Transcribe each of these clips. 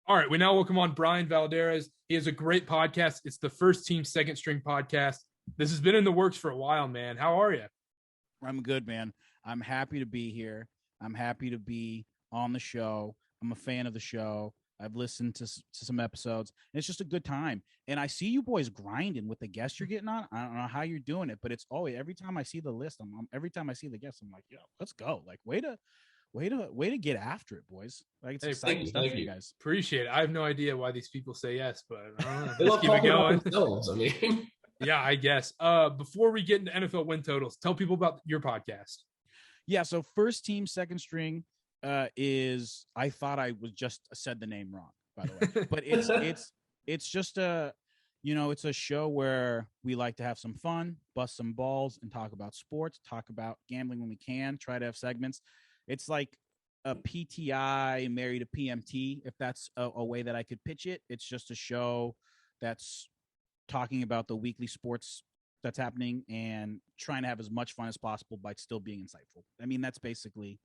All right, we now welcome on Bryan Valladares. He has a great podcast. It's the First Team Second String podcast. This has been in the works for a while, man. How are you? I'm good, man. I'm happy to be here. I'm happy to be on the show. I'm a fan of the show. I've listened to some episodes, and it's just a good time. And I see you boys grinding with the guests you're getting on. I don't know how you're doing it, but it's always every time I see the list, every time I see the guests, I'm like, yo, let's go. Like, way to get after it, boys. Like, it's exciting stuff for you guys. Appreciate it. I have no idea why these people say yes, but I don't know. They Let's love keep it talking going. about themselves. I mean, Yeah, I guess. Before we get into NFL win totals, tell people about your podcast. Yeah, so First Team Second String is, I thought I was just said the name wrong, by the way, but it's just it's a show where we like to have some fun, bust some balls, and talk about sports, talk about gambling when we can, try to have segments. It's like a PTI married to PMT, if that's a way that I could pitch it. It's just a show that's talking about the weekly sports that's happening and trying to have as much fun as possible by still being insightful. I mean, that's basically,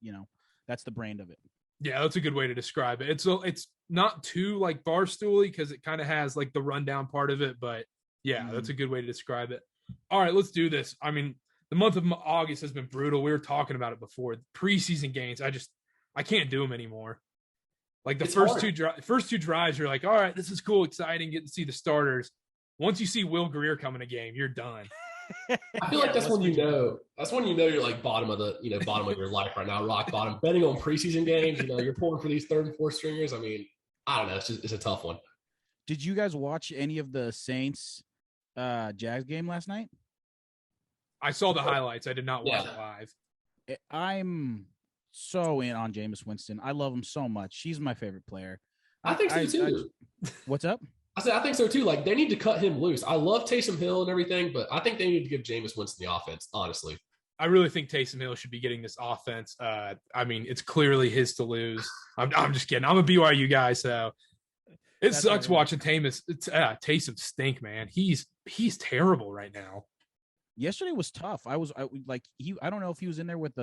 that's the brand of it. Yeah, that's a good way to describe it. It's not too like barstooly because it kind of has like the rundown part of it, but yeah, that's a good way to describe it. All right, let's do this. I mean, the month of August has been brutal. We were talking about it before. Preseason games, I can't do them anymore. Like the first two drives, you're like, all right, this is cool, exciting, getting to see the starters. Once you see Will Greer coming a game, you're done. I feel like that's when you know you're like bottom of your life right now, rock bottom. Betting on preseason games, you're pulling for these third and fourth stringers. I mean, I don't know. It's a tough one. Did you guys watch any of the Saints Jags game last night? I saw the highlights. I did not watch it live. I'm so in on Jameis Winston. I love him so much. He's my favorite player. I think so too. What's up? I think so too. Like, they need to cut him loose. I love Taysom Hill and everything, but I think they need to give Jameis Winston the offense, honestly. I really think Taysom Hill should be getting this offense. I mean, it's clearly his to lose. I'm just kidding. I'm a BYU guy, so it sucks watching Taysom stink, man. He's terrible right now. Yesterday was tough. I don't know if he was in there with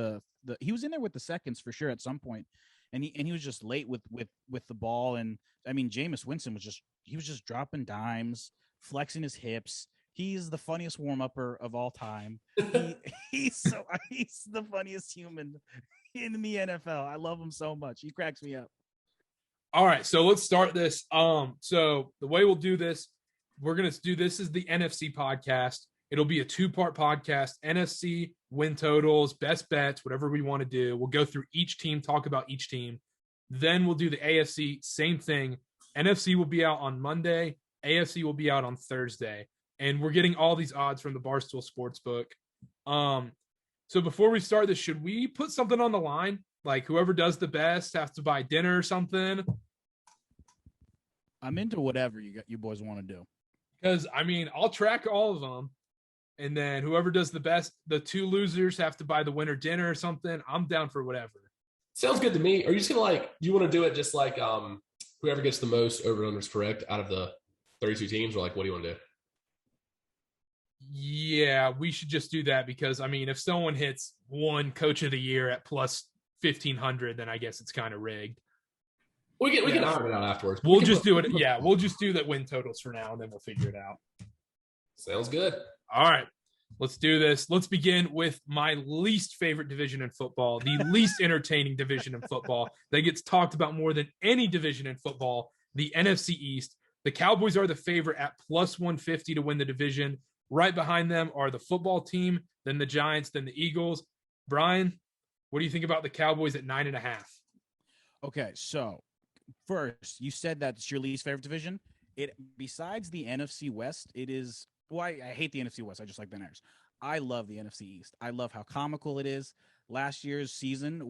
he was in there with the seconds for sure at some point. And he was just late with the ball. And I mean, Jameis Winston was just dropping dimes, flexing his hips. He's the funniest warm-upper of all time. He's the funniest human in the NFL. I love him so much. He cracks me up. All right, so let's start this. So the way we'll do this, we're gonna do this is the NFC podcast. It'll be a 2-part podcast, NFC, win totals, best bets, whatever we want to do. We'll go through each team, talk about each team. Then we'll do the AFC, same thing. NFC will be out on Monday. AFC will be out on Thursday. And we're getting all these odds from the Barstool Sportsbook. So before we start this, should we put something on the line? Like whoever does the best has to buy dinner or something? I'm into whatever you boys want to do. Because, I mean, I'll track all of them. And then whoever does the best, the 2 losers have to buy the winner dinner or something. I'm down for whatever. Sounds good to me. Are you just gonna do you want to do it just like whoever gets the most over-unders correct out of the 32 teams, or like what do you want to do? Yeah, we should just do that because I mean, if someone hits one coach of the year at plus 1,500, then I guess it's kind of rigged. We can iron it out afterwards. We'll just do it. Yeah, we'll just do the win totals for now, and then we'll figure it out. Sounds good. All right, let's do this. Let's begin with my least favorite division in football, the least entertaining division in football that gets talked about more than any division in football, the NFC East. The Cowboys are the favorite at plus 150 to win the division. Right behind them are the football team, then the Giants, then the Eagles. Bryan, what do you think about the Cowboys at 9.5? Okay, so first, you said that's your least favorite division. Besides the NFC West, it is. Well, I hate the NFC West. I just like the Niners. I love the NFC East. I love how comical it is. Last year's season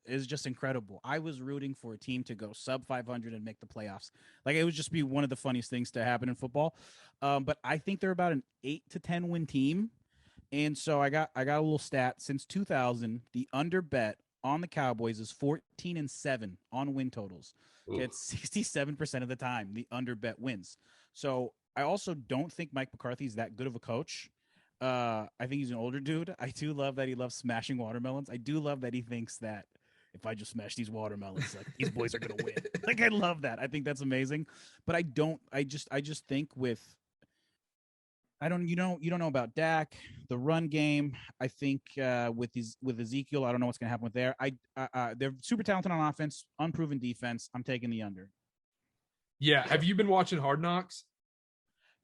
is just incredible. I was rooting for a team to go sub 500 and make the playoffs. Like, it would just be one of the funniest things to happen in football. But I think they're about an 8 to 10 win team. And so I got a little stat. Since 2000, the under bet on the Cowboys is 14-7 on win totals. It's 67% of the time the under bet wins. So I also don't think Mike McCarthy's that good of a coach. I think he's an older dude. I do love that he loves smashing watermelons. I do love that he thinks that if I just smash these watermelons, like these boys are gonna win. Like I love that. I think that's amazing. But I just think with you don't know about Dak, the run game. I think with Ezekiel, I don't know what's gonna happen with there. They're super talented on offense, unproven defense. I'm taking the under. Yeah. Have you been watching Hard Knocks?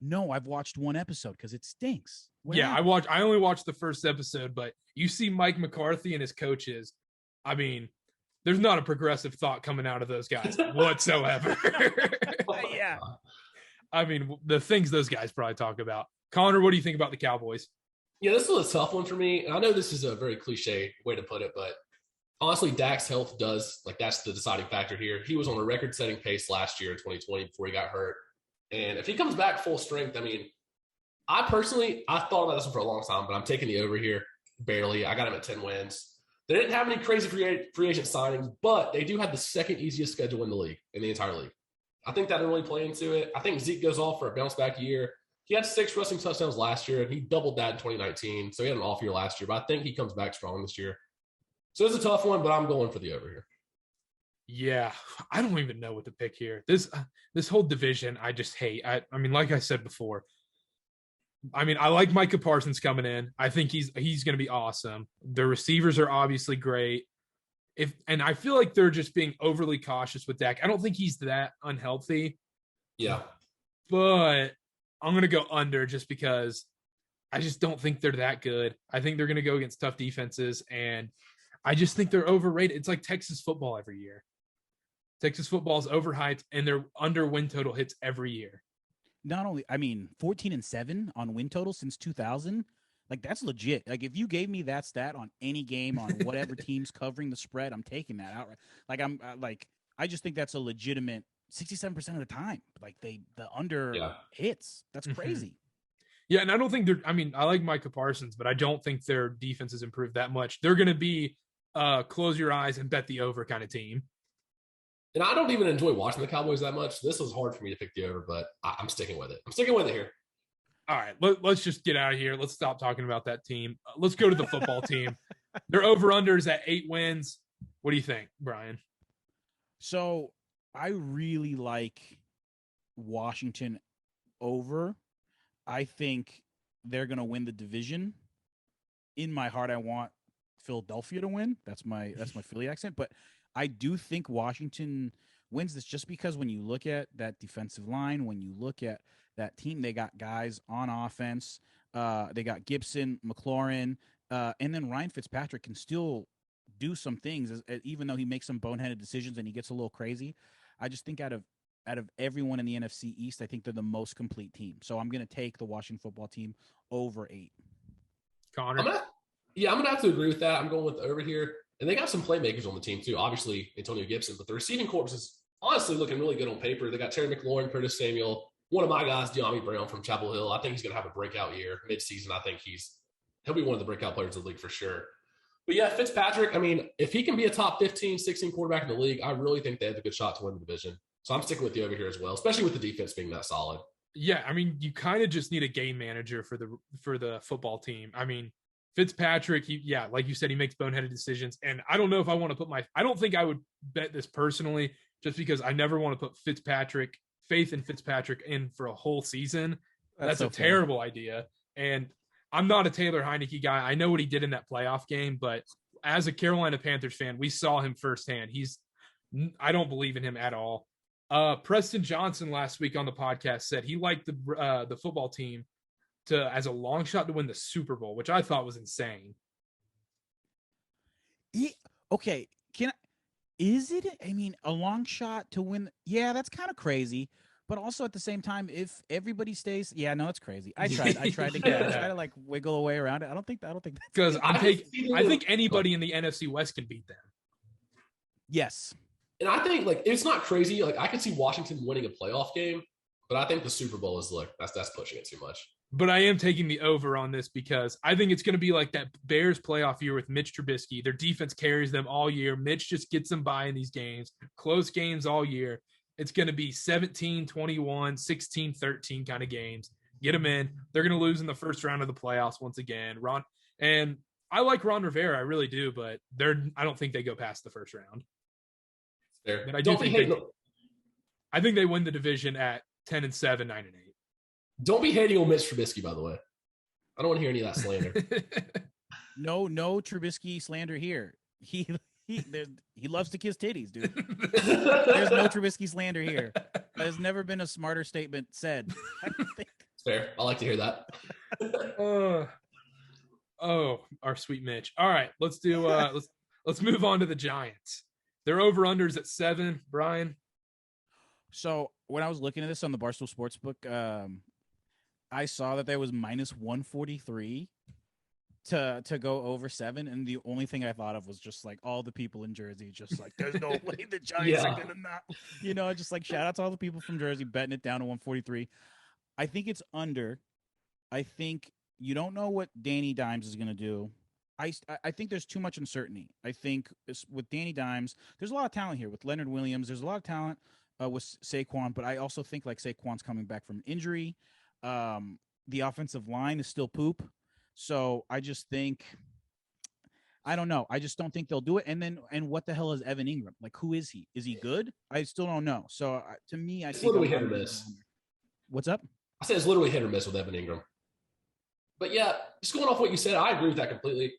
No, I've watched one episode because it stinks. I only watched the first episode, but you see Mike McCarthy and his coaches. I mean, there's not a progressive thought coming out of those guys whatsoever. Yeah. I mean, the things those guys probably talk about. Connor, what do you think about the Cowboys? Yeah, this is a tough one for me. And I know this is a very cliche way to put it, but honestly, Dak's health that's the deciding factor here. He was on a record-setting pace last year in 2020 before he got hurt. And if he comes back full strength, I mean, I thought about this one for a long time, but I'm taking the over here barely. I got him at 10 wins. They didn't have any crazy free agent signings, but they do have the second easiest schedule in the entire league. I think that really play into it. I think Zeke goes off for a bounce-back year. He had 6 rushing touchdowns last year, and he doubled that in 2019. So he had an off year last year, but I think he comes back strong this year. So it's a tough one, but I'm going for the over here. Yeah, I don't even know what to pick here. This whole division, I just hate. I mean, like I said before, I mean, I like Micah Parsons coming in. I think he's going to be awesome. The receivers are obviously great. And I feel like they're just being overly cautious with Dak. I don't think he's that unhealthy. Yeah. But I'm going to go under just because I just don't think they're that good. I think they're going to go against tough defenses, and I just think they're overrated. It's like Texas football every year. Texas football is overhyped, and they're under win total hits every year. Not only, 14-7 on win total since 2000. Like, that's legit. Like, if you gave me that stat on any game on whatever team's covering the spread, I'm taking that outright. Like, I just think that's a legitimate 67% of the time. Like, the under hits. That's crazy. Yeah, and I don't think I like Micah Parsons, but I don't think their defense has improved that much. They're going to be close your eyes and bet the over kind of team. And I don't even enjoy watching the Cowboys that much. This was hard for me to pick the over, but I'm sticking with it. I'm sticking with it here. All right, let's just get out of here. Let's stop talking about that team. Let's go to the football team. Their over-unders at 8 wins. What do you think, Brian? So I really like Washington over. I think they're going to win the division. In my heart, I want Philadelphia to win. That's my Philly accent. But I do think Washington wins this just because when you look at that defensive line, when you look at that team, they got guys on offense. They got Gibson, McLaurin, and then Ryan Fitzpatrick can still do some things, even though he makes some boneheaded decisions and he gets a little crazy. I just think out of everyone in the NFC East, I think they're the most complete team. So I'm going to take the Washington football team over 8. Connor? I'm going to have to agree with that. I'm going with the over here. And they got some playmakers on the team, too. Obviously, Antonio Gibson. But the receiving corps is honestly looking really good on paper. They got Terry McLaurin, Curtis Samuel. One of my guys, De'Ami Brown from Chapel Hill. I think he's going to have a breakout year. Mid-season, I think he'll be one of the breakout players of the league for sure. But, yeah, Fitzpatrick, I mean, if he can be a top 15, 16 quarterback in the league, I really think they have a good shot to win the division. So I'm sticking with the over here as well, especially with the defense being that solid. Yeah, I mean, you kind of just need a game manager for the football team. I mean, Fitzpatrick, like you said, he makes boneheaded decisions. And I don't know if I want to I don't think I would bet this personally just because I never want to put faith in Fitzpatrick in for a whole season. That's a terrible idea. And I'm not a Taylor Heineke guy. I know what he did in that playoff game, but as a Carolina Panthers fan, we saw him firsthand. I don't believe in him at all. Preston Johnson last week on the podcast said he liked the football team as a long shot to win the Super Bowl, which I thought was insane. Okay, is it? I mean, a long shot to win? Yeah, that's kind of crazy. But also at the same time, if everybody stays, it's crazy. I tried to like wiggle away around it. I don't think because I think anybody in the NFC West can beat them. Yes. And I think it's not crazy. Like I could see Washington winning a playoff game, but I think the Super Bowl is that's pushing it too much. But I am taking the over on this because I think it's going to be like that Bears playoff year with Mitch Trubisky. Their defense carries them all year. Mitch just gets them by in these games, close games all year. It's going to be 17-21, 16-13 kind of games. Get them in. They're going to lose in the first round of the playoffs once again. And I like Ron Rivera, I really do, but I don't think they go past the first round. Fair. But I think they win the division at 10-7, 9-8. Don't be hating on Mitch Trubisky, by the way. I don't want to hear any of that slander. No Trubisky slander here. He loves to kiss titties, dude. There's no Trubisky slander here. There's never been a smarter statement said. Fair. I like to hear that. Our sweet Mitch. All right, let's do let's move on to the Giants. Their over-unders at 7, Brian. So when I was looking at this on the Barstool Sportsbook, I saw that there was minus 143 to go over 7, and the only thing I thought of was just like all the people in Jersey, just like there's no way the Giants are gonna not, just like shout out to all the people from Jersey betting it down to 143. I think it's under. I think you don't know what Danny Dimes is gonna do. I think there's too much uncertainty. I think with Danny Dimes, there's a lot of talent here. With Leonard Williams, there's a lot of talent with Saquon, but I also think like Saquon's coming back from injury. The offensive line is still poop. So I just think, I don't know. I just don't think they'll do it. And what the hell is Evan Ingram? Like, who is he? Is he good? I still don't know. So to me, I it's think literally hit or miss. What's up? I said it's literally hit or miss with Evan Ingram. But yeah, just going off what you said, I agree with that completely.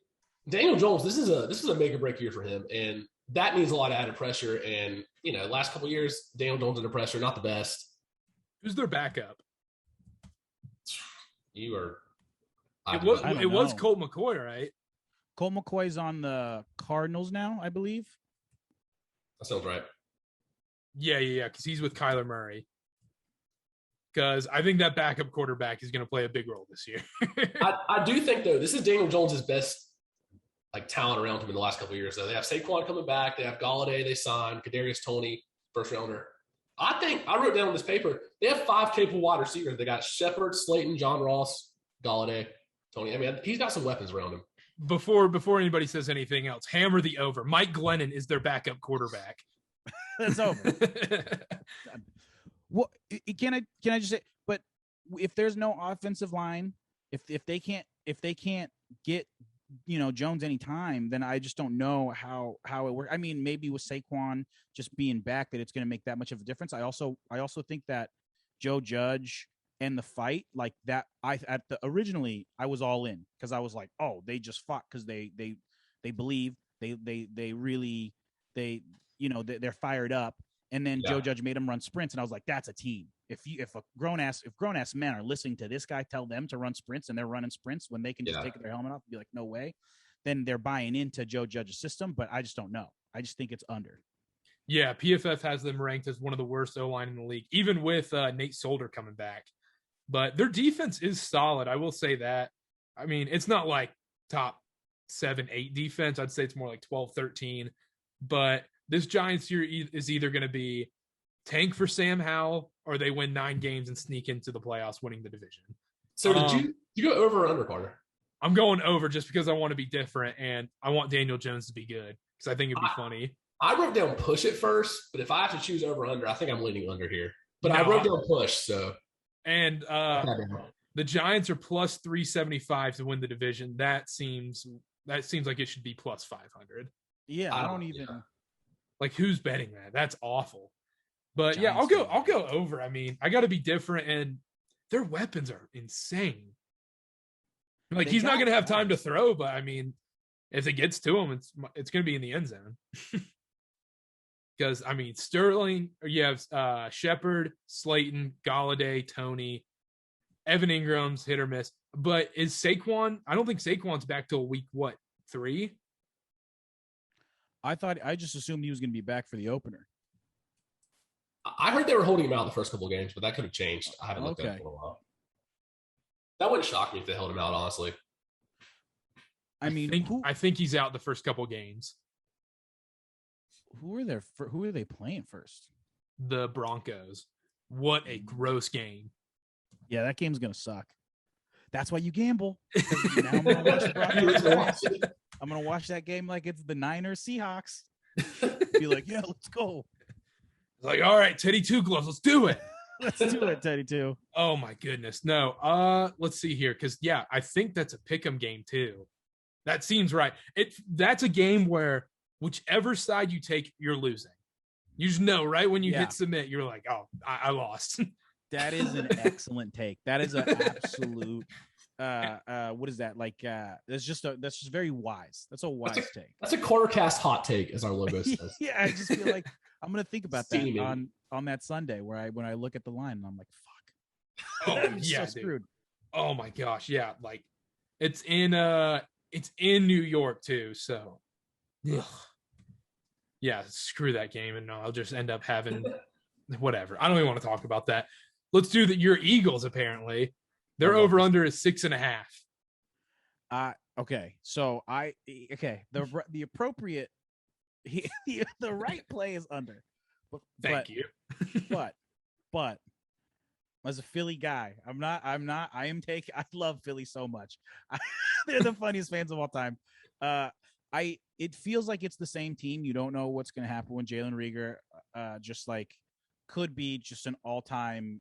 Daniel Jones, this is a make or break year for him, and that means a lot of added pressure. And last couple of years, Daniel Jones under pressure, not the best. Who's their backup? You are. It was Colt McCoy, right? Colt McCoy's on the Cardinals now, I believe. That sounds right. Yeah, because he's with Kyler Murray. Because I think that backup quarterback is going to play a big role this year. I do think, though, this is Daniel Jones' best talent around him in the last couple of years. So they have Saquon coming back. They have Galladay. They signed Kadarius Toney, first rounder. I think I wrote down on this paper they have 5 capable wide receivers. They got Shepard, Slayton, John Ross, Galladay, Toney. I mean, he's got some weapons around him. Before anybody says anything else, hammer the over. Mike Glennon is their backup quarterback. That's over. Well, can I just say? But if there's no offensive line, if they can't get Jones any time, then I just don't know how it works. I mean, maybe with Saquon just being back, that it's going to make that much of a difference. I also think that Joe Judge and the fight like that. Originally I was all in because I was like, oh, they just fought because they believe they really they're fired up. And then Joe Judge made him run sprints, and I was like, "That's a team." If grown ass men are listening to this guy tell them to run sprints, and they're running sprints when they can just take their helmet off and be like, "No way," then they're buying into Joe Judge's system. But I just don't know. I just think it's under. Yeah, PFF has them ranked as one of the worst O-line in the league, even with Nate Solder coming back. But their defense is solid. I will say that. I mean, it's not like top 7, 8 defense. I'd say it's more like 12, 13. But this Giants year is either going to be tank for Sam Howell or they win 9 games and sneak into the playoffs, winning the division. So did you go over or under, Carter? I'm going over just because I want to be different and I want Daniel Jones to be good because I think it'd be funny. I wrote down push at first, but if I have to choose over or under, I think I'm leaning under here. But I wrote down push, so. And the Giants are plus 375 to win the division. That seems like it should be plus 500. Yeah, I don't even. Like, who's betting that? That's awful. But Giants, yeah, I'll go over. I mean, I got to be different, and their weapons are insane. Like, he's not going to have time to throw, but I mean, if it gets to him, it's going to be in the end zone. Because I mean, Sterling, you have Shepard, Slayton, Galladay, Toney, Evan Ingram's hit or miss. But is Saquon? I don't think Saquon's back till week 3. I just assumed he was going to be back for the opener. I heard they were holding him out the first couple of games, but that could have changed. I haven't looked at it for a while. That wouldn't shock me if they held him out, honestly. I mean, I think he's out the first couple of games. Who are they playing first? The Broncos. What a gross game. Yeah, that game's going to suck. That's why you gamble. Now I'm going to watch that game like it's the Niners Seahawks. Be like, yeah, let's go. It's like, all right, Teddy Two Gloves, let's do it. Let's do it, Teddy Two. Oh my goodness. No. Let's see here. Because I think that's a pick'em game too. That seems right. That's a game where whichever side you take, you're losing. You just know, right? When you hit submit, you're like, oh, I lost. That is an excellent take. That is an absolute what is that? Like that's just very wise. That's a wise take. That's a Quartercast hot take, as our logo says. Yeah, I just feel like I'm gonna think about that on that Sunday when I look at the line and I'm like, fuck. Oh yeah, so screwed. Oh my gosh, yeah. Like it's in New York too, so yeah, screw that game, and I'll just end up having whatever. I don't even want to talk about that. Let's do that. Your Eagles, apparently, their over under is 6.5. Okay. So the appropriate the right play is under. Thank you. but as a Philly guy, I love Philly so much. They're the funniest fans of all time. It feels like it's the same team. You don't know what's going to happen when Jalen Reagor just like could be just an all-time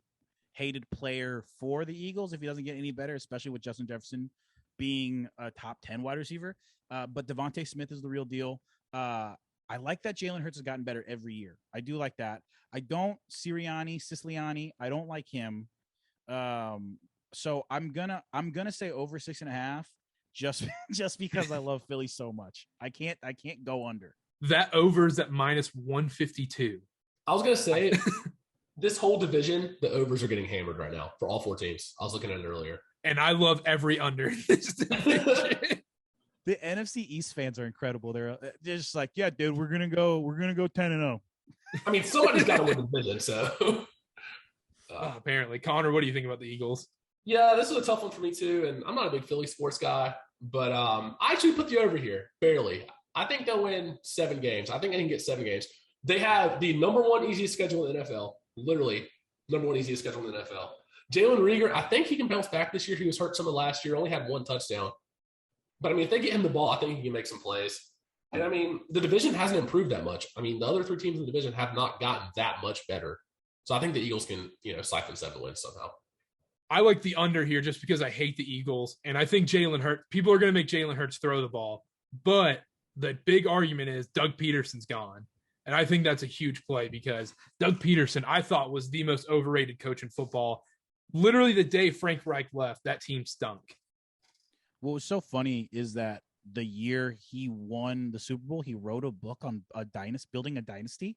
hated player for the Eagles if he doesn't get any better, especially with Justin Jefferson being a top 10 wide receiver. But Devontae Smith is the real deal. I like that Jalen Hurts has gotten better every year. I do like that. I don't Siciliani. I don't like him. So I'm gonna say over 6.5. Just because I love Philly so much. I can't go under. That over is at -152. I was gonna say this whole division, the overs are getting hammered right now for all four teams. I was looking at it earlier. And I love every under in this division. The NFC East fans are incredible. They're just like, yeah, dude, we're gonna go 10-0. I mean, somebody's got to win the division, so apparently. Connor, what do you think about the Eagles? Yeah, this is a tough one for me too, and I'm not a big Philly sports guy, but I actually put the over here, barely. I think they'll win 7 games. I think they can get 7 games. They have the number 1 easiest schedule in the NFL, literally number 1 easiest schedule in the NFL. Jalen Reagor, I think he can bounce back this year. He was hurt some of last year, only had 1 touchdown. But, I mean, if they get him the ball, I think he can make some plays. And, I mean, the division hasn't improved that much. I mean, the other 3 teams in the division have not gotten that much better. So I think the Eagles can, siphon 7 wins somehow. I like the under here just because I hate the Eagles. And I think Jalen Hurts, people are going to make Jalen Hurts throw the ball. But the big argument is Doug Peterson's gone. And I think that's a huge play because Doug Peterson, I thought, was the most overrated coach in football. Literally the day Frank Reich left, that team stunk. What was so funny is that the year he won the Super Bowl, he wrote a book on building a dynasty.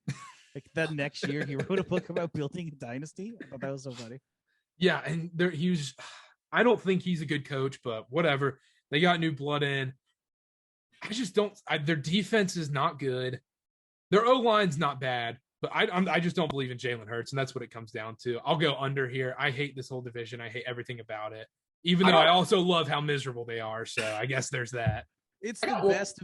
Like the next year, he wrote a book about building a dynasty. I thought that was so funny. Yeah, and I don't think he's a good coach, but whatever. They got new blood in. I just don't. Their defense is not good. Their O-line's not bad, but I just don't believe in Jalen Hurts, and that's what it comes down to. I'll go under here. I hate this whole division. I hate everything about it, even though I also love how miserable they are. So I guess there's that. It's the best.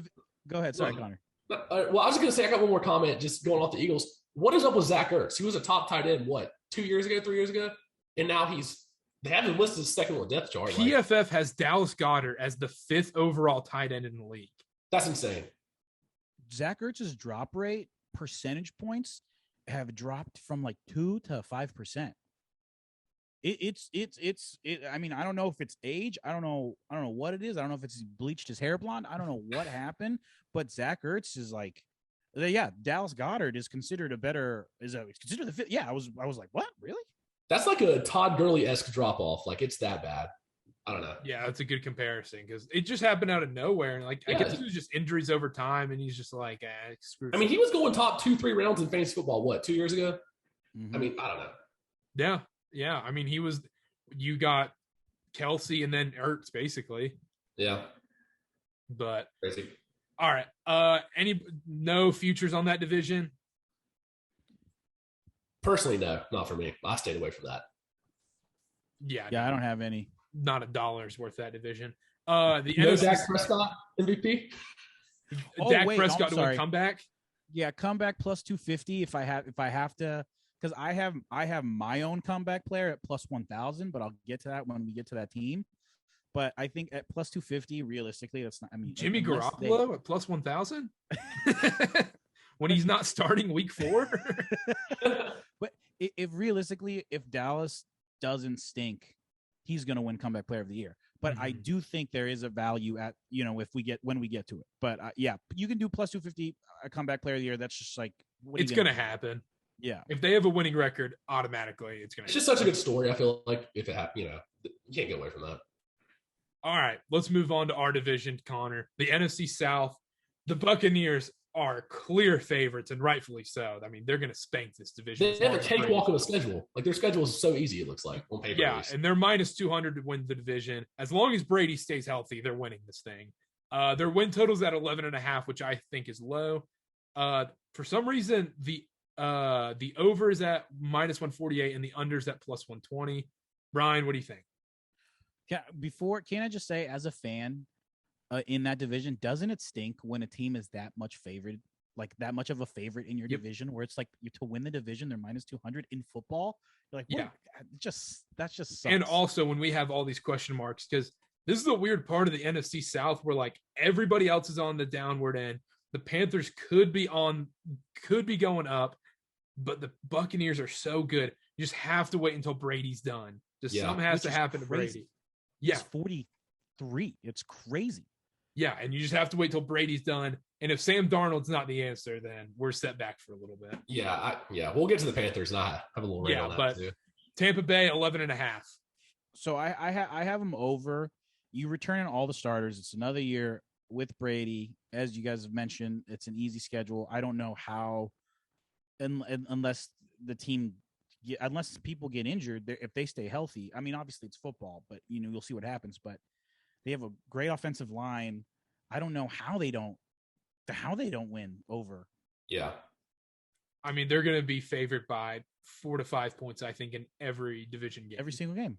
Go ahead. Sorry, Connor. Well, I was going to say, I got one more comment just going off the Eagles. What is up with Zach Ertz? He was a top tight end, 3 years ago? And now they have him listed as second on the depth chart. PFF has Dallas Goedert as the 5th overall tight end in the league. That's insane. Zach Ertz's drop rate percentage points have dropped from 2 to 5%. I mean, I don't know if it's age. I don't know what it is. I don't know if it's bleached his hair blonde. I don't know what happened, but Zach Ertz is Dallas Goedert is considered considered the 5th. Yeah. I was like, what? Really? That's like a Todd Gurley-esque drop off. It's that bad. I don't know. Yeah, that's a good comparison because it just happened out of nowhere. And I guess it was just injuries over time, and he's just like, screw. I mean, he was going top 2-3 rounds in fantasy football. 2 years ago? Mm-hmm. I mean, I don't know. Yeah. I mean, you got Kelsey and then Ertz basically. Yeah. But crazy. All right. No futures on that division? Personally, no, not for me. I stayed away from that. Yeah, I don't have any. Not $1 worth that division. Dak Prescott MVP. Dak Prescott to a comeback. Yeah, comeback plus 250 if I have to, because I have my own comeback player at plus 1,000, but I'll get to that when we get to that team. But I think at plus 250, realistically, that's not. I mean, Jimmy Garoppolo at plus 1,000 when he's not starting week 4. But if realistically, if Dallas doesn't stink, he's going to win comeback player of the year. But I do think there is a value at, when we get to it. But yeah, you can do plus 250 a comeback player of the year. That's just like, it's going to happen. Yeah. If they have a winning record, automatically it's going to. It's just such a good story. I feel like if it happened, you can't get away from that. All right, let's move on to our division, Connor. The NFC South. The Buccaneers are clear favorites, and rightfully so. I mean, they're going to spank this division. They have a cakewalk of a schedule. Like, their schedule is so easy, it looks like, on paper. Yeah, and they're minus 200 to win the division. As long as Brady stays healthy, they're winning this thing. Their win total's at 11.5, which I think is low. For some reason, the over is at minus 148 and the under's at plus 120. Brian, what do you think? Can I just say, as a fan in that division, doesn't it stink when a team is that much favored, like that much of a favorite in your division, where it's like to win the division, they're minus 200 in football? You're like, what? That just sucks. And also when we have all these question marks, because this is the weird part of the NFC South where like everybody else is on the downward end. The Panthers could be going up, but the Buccaneers are so good. You just have to wait until Brady's done. Something has to happen to Brady. Yeah. He's 43. It's crazy. Yeah, and you just have to wait till Brady's done. And if Sam Darnold's not the answer, then we're set back for a little bit. Yeah, we'll get to the Panthers, and I have a little rant on that but too. Tampa Bay, 11.5. So I have them over. You return in all the starters. It's another year with Brady. As you guys have mentioned, it's an easy schedule. I don't know how, unless people get injured, if they stay healthy. I mean, obviously it's football, but you'll see what happens. But they have a great offensive line. I don't know how they don't win over. Yeah. I mean, they're going to be favored by 4 to 5 points, I think, in every division game. Every single game.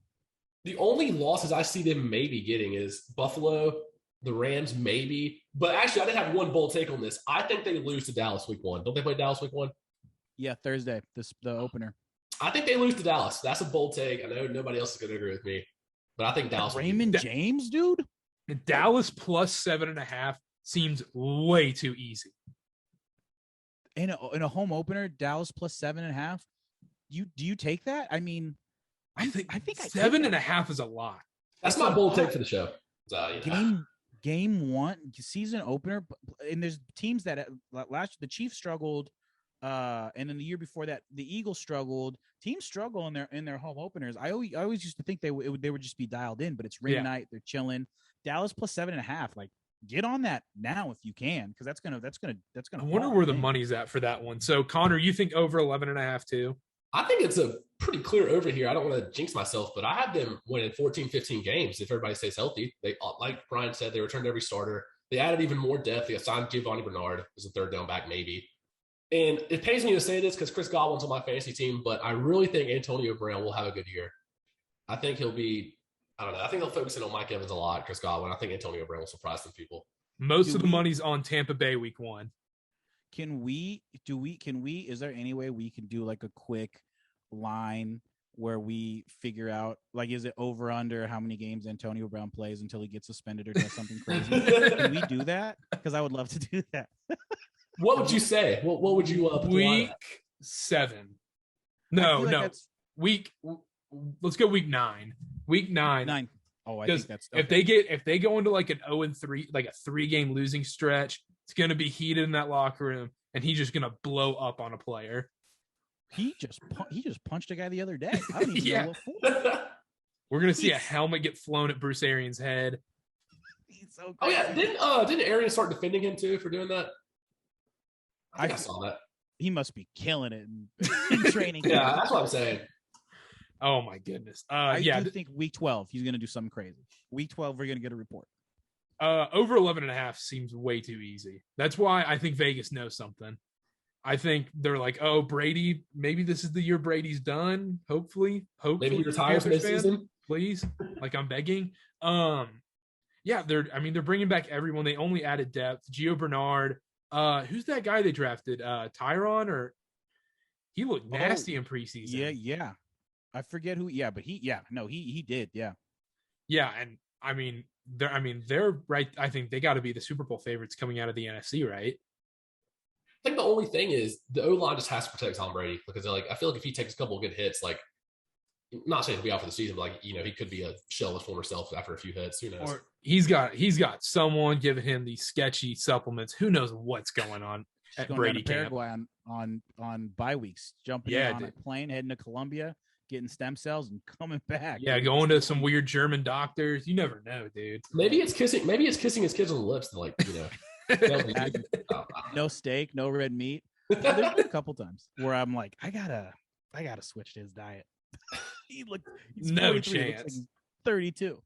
The only losses I see them maybe getting is Buffalo, the Rams, maybe. But actually, I did have one bold take on this. I think they lose to Dallas week 1. Don't they play Dallas week 1? Yeah, Thursday, the opener. I think they lose to Dallas. That's a bold take. I know nobody else is going to agree with me, but I think Dallas. Raymond James, dude. Dallas plus 7.5 seems way too easy. In a home opener, Dallas plus 7.5. Do you take that? I mean, I think 7.5 is a lot. That's my bold take for the show. Game 1, season opener, and there's teams that the Chiefs struggled. And then the year before that, the Eagles struggled. Teams struggle in their home openers. I always used to think they would just be dialed in, but it's ring night. They're chilling. Dallas plus 7.5. Like, get on that now if you can, because that's gonna. I wonder where the money's at for that one. So Connor, you think over 11.5 too? I think it's a pretty clear over here. I don't want to jinx myself, but I have them winning 14, 15 games if everybody stays healthy. They, like Brian said, they returned every starter. They added even more depth. They assigned Giovanni Bernard as a third down back, maybe. And it pains me to say this because Chris Godwin's on my fantasy team, but I really think Antonio Brown will have a good year. I think he'll be – I don't know. I think they'll focus in on Mike Evans a lot, Chris Godwin. I think Antonio Brown will surprise some people. Most of the money's on Tampa Bay week 1. Is there any way we can do like a quick line where we figure out, like, is it over under how many games Antonio Brown plays until he gets suspended or does something crazy? Can we do that? Because I would love to do that. What would you say? What would you week 7? No. Week. Let's go week 9. Week 9. Oh, I think that's okay. If they go into like an 0-3, like a 3-game losing stretch, it's going to be heated in that locker room, and he's just going to blow up on a player. He just punched a guy the other day. I don't even know what for. We're going to see a helmet get flown at Bruce Arians' head. He's so crazy. Oh yeah, didn't Arians start defending him too for doing that? I saw that. He must be killing it in training. Yeah, that's what I'm saying. Oh my goodness. I do think week 12 he's going to do something crazy. Week 12 we're going to get a report. Over 11.5 seems way too easy. That's why I think Vegas knows something. I think they're like, oh, Brady, maybe this is the year Brady's done. Hopefully maybe he retires this season. Please, like, I'm begging. They're bringing back everyone. They only added depth. Gio Bernard. Who's that guy they drafted? Tyron, or he looked nasty in preseason. Yeah. I forget who. Yeah, but he did. Yeah. Yeah, and they're right. I think they got to be the Super Bowl favorites coming out of the NFC, right? I think the only thing is the O-line just has to protect Tom Brady because they're like, I feel like if he takes a couple of good hits, like not saying he'll be out for the season, but like, he could be a shell of his former self after a few hits. Who knows? Or he's got someone giving him these sketchy supplements. Who knows what's going on He's at going Brady down to camp? Paraguay on bye weeks, jumping on a plane, heading to Colombia, getting stem cells, and coming back. Yeah, going to some weird German doctors. You never know, dude. Maybe it's kissing his kids on the lips, like, no steak, no red meat. There's been a couple times where I'm like, I gotta switch to his diet. He's no 43, chance. looks like 32.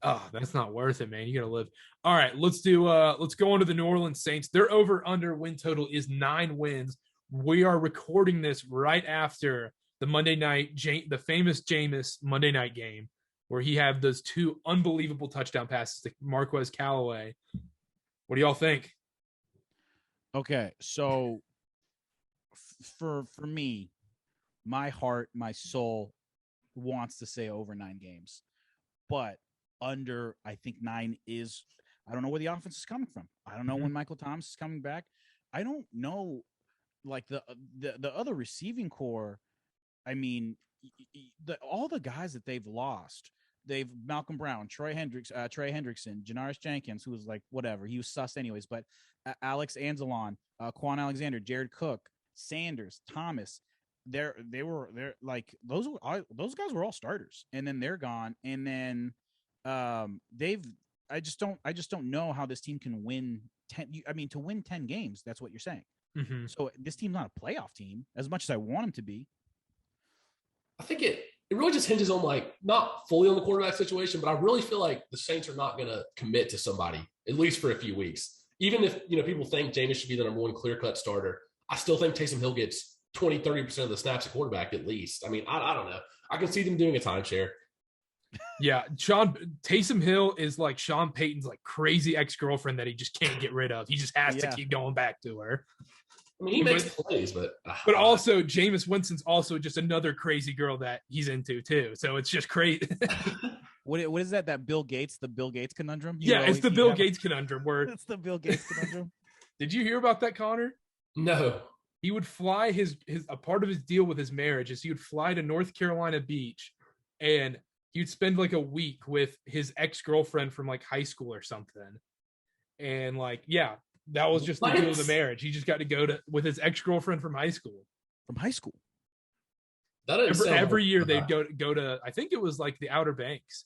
Oh, that's not worth it, man. You gotta live. All right, let's go on to the New Orleans Saints. Their over/under win total is 9 wins. We are recording this right after the Monday night, the famous Jameis Monday night game, where he had those 2 unbelievable touchdown passes to Marquez Callaway. What do y'all think? Okay, so for me, my heart, my soul wants to say over 9 games, but under, I think 9 is. I don't know where the offense is coming from. I don't know when Michael Thomas is coming back. I don't know, like the other receiving core. I mean, all the guys that they've lost. They've Malcolm Brown, Trey Hendrickson, Janoris Jenkins, who was like whatever, he was sus anyways. But Alex Anzalon, Quan Alexander, Jared Cook, Sanders, Thomas. They're like those guys were all starters, and then they're gone. And then I just don't know how this team can win 10. I mean, to win 10 games, that's what you're saying. Mm-hmm. So this team's not a playoff team as much as I want them to be. I think it really just hinges on, like, not fully on the quarterback situation, but I really feel like the Saints are not going to commit to somebody, at least for a few weeks. Even if, people think Jameis should be the number 1 clear-cut starter, I still think Taysom Hill gets 20-30% of the snaps at quarterback at least. I mean, I don't know. I can see them doing a timeshare. Yeah, Taysom Hill is like Sean Payton's like crazy ex-girlfriend that he just can't get rid of. He just has to keep going back to her. I mean, he makes plays, but also Jameis Winston's also just another crazy girl that he's into too. So it's just crazy. What is that? The Bill Gates conundrum? It's the Bill Gates conundrum. Where it's the Bill Gates conundrum. Did you hear about that, Connor? No. He would fly a part of his deal with his marriage is he would fly to North Carolina Beach, and he'd spend like a week with his ex-girlfriend from like high school or something. And like, yeah. That was just the deal of the marriage. He just got to go with his ex-girlfriend from high school. Every year they'd go to. I think it was like the Outer Banks.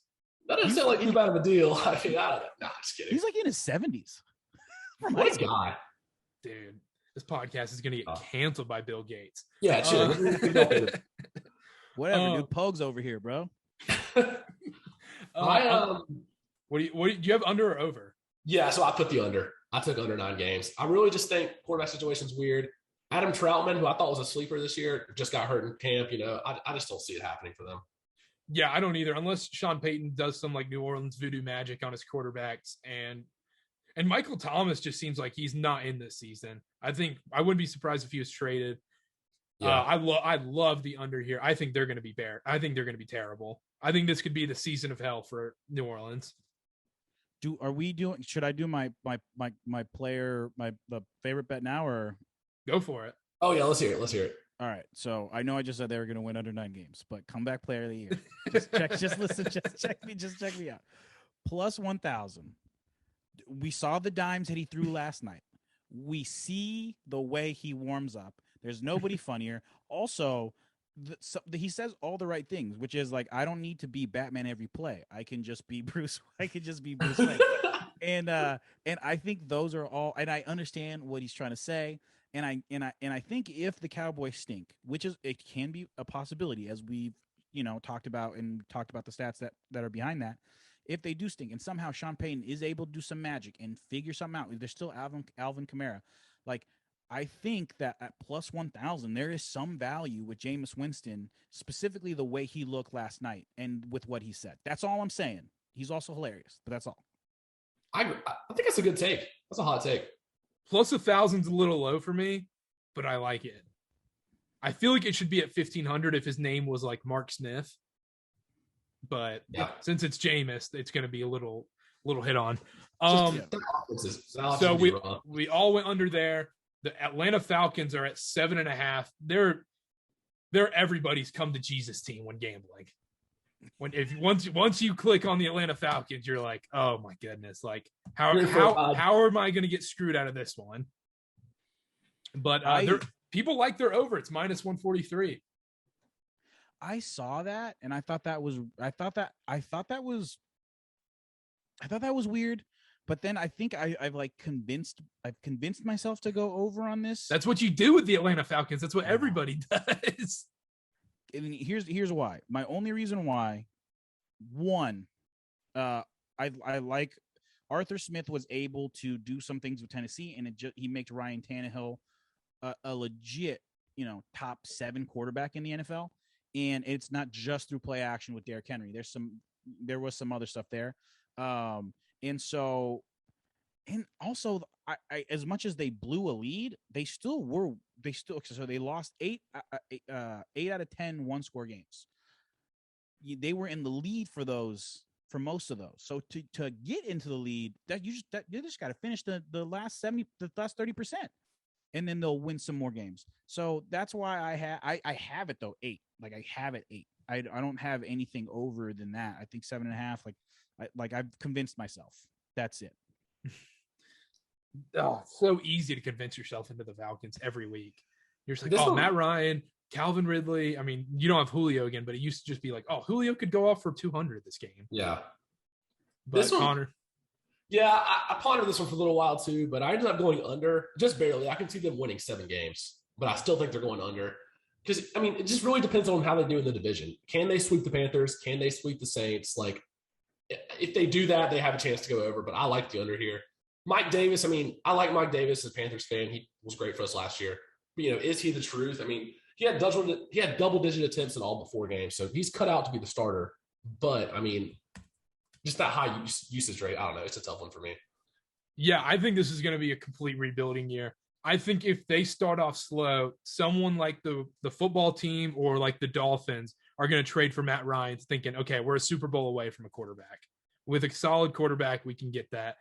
That doesn't sound like too bad of a deal. I mean, I don't know. No, just kidding. He's like in his 70s. What a guy, dude! This podcast is going to get canceled by Bill Gates. Yeah, chill. Whatever, dude. Pogues over here, bro. Do you have under or over? Yeah, so I put the under. I took under 9 games. I really just think quarterback situation's weird. Adam Troutman, who I thought was a sleeper this year, just got hurt in camp. I just don't see it happening for them. Yeah, I don't either, unless Sean Payton does some like New Orleans voodoo magic on his quarterbacks. And Michael Thomas just seems like he's not in this season. I think I wouldn't be surprised if he was traded. Yeah. I love the under here. I think they're going to be I think they're going to be terrible. I think this could be the season of hell for New Orleans. Should I do my player, the favorite bet now, or go for it? Oh yeah, let's hear it. All right. So I know I just said they were going to win under 9 games, but comeback player of the year. Just check me out. Plus 1,000. We saw the dimes that he threw last night. We see the way he warms up. There's nobody funnier. Also, he says all the right things, which is like, I don't need to be Batman every play. I can just be Bruce Wayne. And I think those are all, and I understand what he's trying to say. And I think if the Cowboys stink, which is, it can be a possibility, as we've, talked about the stats that are behind that. If they do stink and somehow Sean Payton is able to do some magic and figure something out, there's still Alvin Kamara. Like, I think that at plus 1,000, there is some value with Jameis Winston, specifically the way he looked last night and with what he said. That's all I'm saying. He's also hilarious, but that's all. I think that's a good take. That's a hot take. Plus 1,000's a little low for me, but I like it. I feel like it should be at 1,500 if his name was like Mark Smith. But since it's Jameis, it's going to be a little hit on. So we all went under there. The Atlanta Falcons are at 7.5. they're everybody's come to Jesus team when gambling. Once you click on the Atlanta Falcons, you're like, oh my goodness, like how am I going to get screwed out of this one? But people like their over. It's minus 143. I saw that and I thought that was weird. But then I think I've convinced myself to go over on this. That's what you do with the Atlanta Falcons. That's what everybody does. And here's why. My only reason why, one, I like Arthur Smith was able to do some things with Tennessee, and he makes Ryan Tannehill a legit, top 7 quarterback in the NFL. And it's not just through play action with Derrick Henry. There was some other stuff there. And also, I as much as they blew a lead, so they lost 8 out of 10 one-score games. They were in the lead for most of those. So to get into the lead, you just got to finish the last 30%, and then they'll win some more games. So that's why I have it though 8. Like I have it 8. I don't have anything over than that. I think 7.5. I've convinced myself. That's it. Oh, it's so easy to convince yourself into the Falcons every week. You're just like, Matt Ryan, Calvin Ridley. I mean, you don't have Julio again, but it used to just be like, oh, Julio could go off for 200 this game. Yeah. But Connor. Yeah, I pondered this one for a little while too, but I ended up going under just barely. I can see them winning 7 games, but I still think they're going under. Because, I mean, it just really depends on how they do in the division. Can they sweep the Panthers? Can they sweep the Saints? Like, if they do that, they have a chance to go over, but I like the under here. Mike Davis, I mean, I like Mike Davis as a Panthers fan. He was great for us last year. But, is he the truth? I mean, he had double-digit attempts in all but 4 games, so he's cut out to be the starter. But, I mean, just that high usage rate, I don't know. It's a tough one for me. Yeah, I think this is going to be a complete rebuilding year. I think if they start off slow, someone like the football team or like the Dolphins are going to trade for Matt Ryan, thinking, okay, we're a Super Bowl away from a quarterback. With a solid quarterback, we can get that.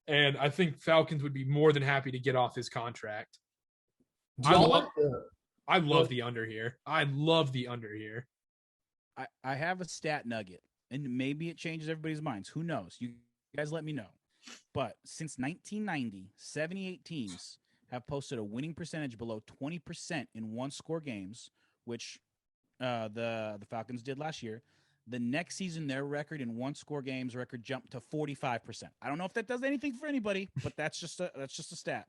And I think Falcons would be more than happy to get off his contract. I love the under here. I love the under here. I have a stat nugget, and maybe it changes everybody's minds. Who knows? You guys let me know. But since 1990, 78 teams have posted a winning percentage below 20% in one-score games, which the Falcons did last year. The next season, their record in one-score games jumped to 45%. I don't know if that does anything for anybody, but that's just a stat.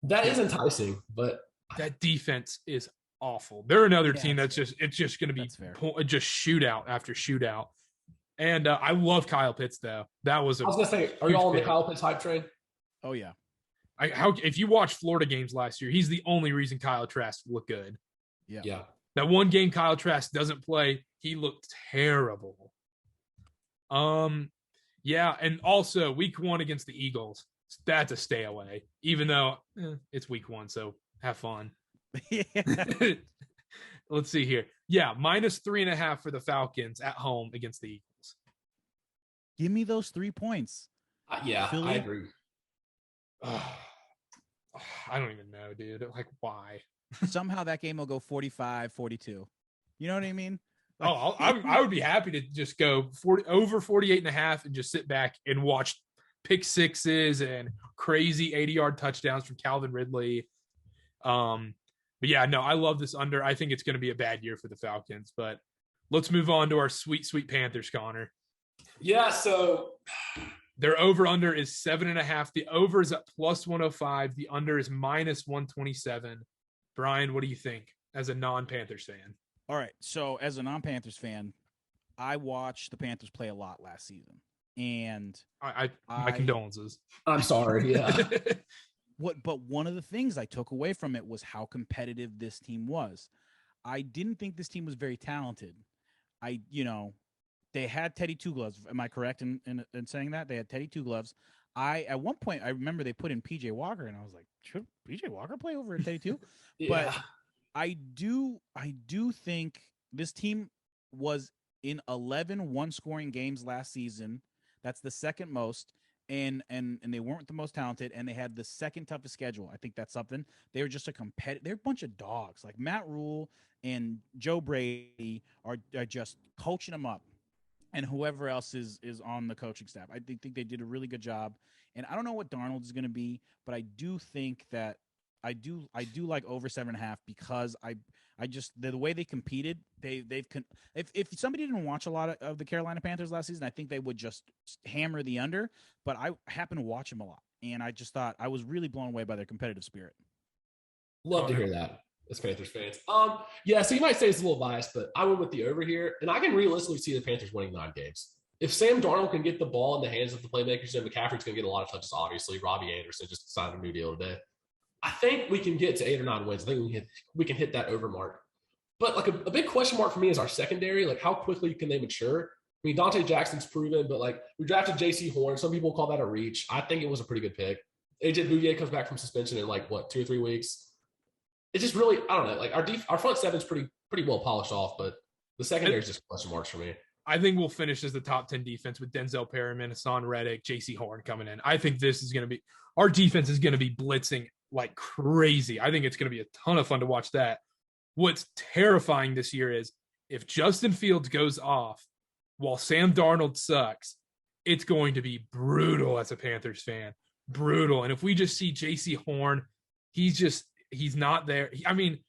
That is enticing, but that defense is awful. They're another team that's just going to be just shootout after shootout. And I love Kyle Pitts though. I was going to say, are you all on the Kyle Pitts hype train? Oh yeah. If you watch Florida games last year, he's the only reason Kyle Trask looked good. Yeah. That one game Kyle Trask doesn't play, he looked terrible. Yeah, and also week 1 against the Eagles, that's a stay away. Even though it's week 1, so have fun. Let's see here. Yeah, minus 3.5 for the Falcons at home against the Eagles. Give me those 3 points. I agree. I don't even know, dude. Like, why? Somehow that game will go 45-42. You know what I mean? Like, I would be happy to just go over 48.5 and just sit back and watch pick sixes and crazy 80-yard touchdowns from Calvin Ridley. But yeah, no, I love this under. I think it's going to be a bad year for the Falcons, but let's move on to our sweet, sweet Panthers, Connor. Yeah, so their over-under is 7.5. The over is at plus 105. The under is minus 127. Brian, what do you think as a non-Panthers fan? All right, so as a non-Panthers fan, I watched the Panthers play a lot last season, and my condolences. I'm sorry. Yeah. But one of the things I took away from it was how competitive this team was. I didn't think this team was very talented. They had Teddy Two Gloves. Am I correct in saying that? They had Teddy Two Gloves. At one point, I remember they put in PJ Walker, and I was like, should PJ Walker play over at Teddy Two? Yeah. But I do think this team was in 11 one-scoring games last season. That's the second most. and they weren't the most talented, and they had the second toughest schedule. I think that's something. They were just a competitive. They're a bunch of dogs. Like Matt Rule and Joe Brady are just coaching them up, and whoever else is on the coaching staff. I think they did a really good job. And I don't know what Darnold is going to be, but I do think that I do like over 7.5 because I just the way they competed, if somebody didn't watch a lot of the Carolina Panthers last season, I think they would just hammer the under. But I happen to watch them a lot, and I just thought I was really blown away by their competitive spirit. Love to hear that as Panthers fans. Yeah, so you might say it's a little biased, but I went with the over here, and I can realistically see the Panthers winning 9 games. If Sam Darnold can get the ball in the hands of the playmakers, then McCaffrey's going to get a lot of touches, obviously. Robbie Anderson just signed a new deal today. I think we can get to 8 or 9 wins. I think we can hit that over mark. But like a big question mark for me is our secondary. Like, how quickly can they mature? I mean, Dante Jackson's proven, but like we drafted J.C. Horn. Some people call that a reach. I think it was a pretty good pick. AJ Bouye comes back from suspension in 2 or 3 weeks. It's just really, I don't know. Like our front seven's pretty well polished off, but the secondary is just question marks for me. I think we'll finish as the top 10 defense with Denzel Perryman, Hassan Reddick, J.C. Horn coming in. I think this is going to be – our defense is going to be blitzing like crazy. I think it's going to be a ton of fun to watch that. What's terrifying this year is if Justin Fields goes off while Sam Darnold sucks, it's going to be brutal as a Panthers fan. Brutal. And if we just see J.C. Horn, he's not there. I mean,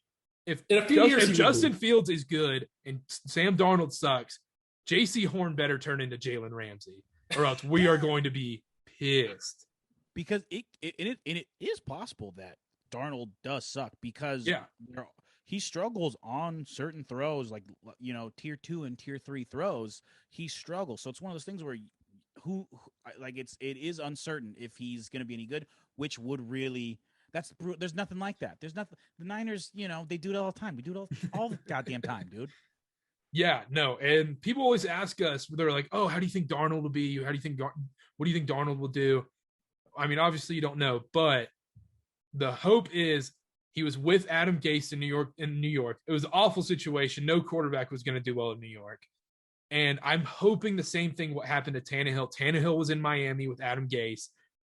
if Justin Fields is good and Sam Darnold sucks, J.C. Horn better turn into Jalen Ramsey, or else we are going to be pissed. Because it is possible that Darnold does suck because he struggles on certain throws, like tier 2 and tier 3 throws. He struggles, so it's one of those things where it is uncertain if he's going to be any good, which would really. There's nothing like that. There's nothing. The Niners, they do it all the time. We do it all the goddamn time, dude. Yeah, no, and people always ask us, they're like, "Oh, how do you think Darnold will be? What do you think Darnold will do?" I mean, obviously you don't know, but the hope is he was with Adam Gase in New York. It was an awful situation. No quarterback was going to do well in New York, and I'm hoping the same thing what happened to Tannehill. Tannehill was in Miami with Adam Gase.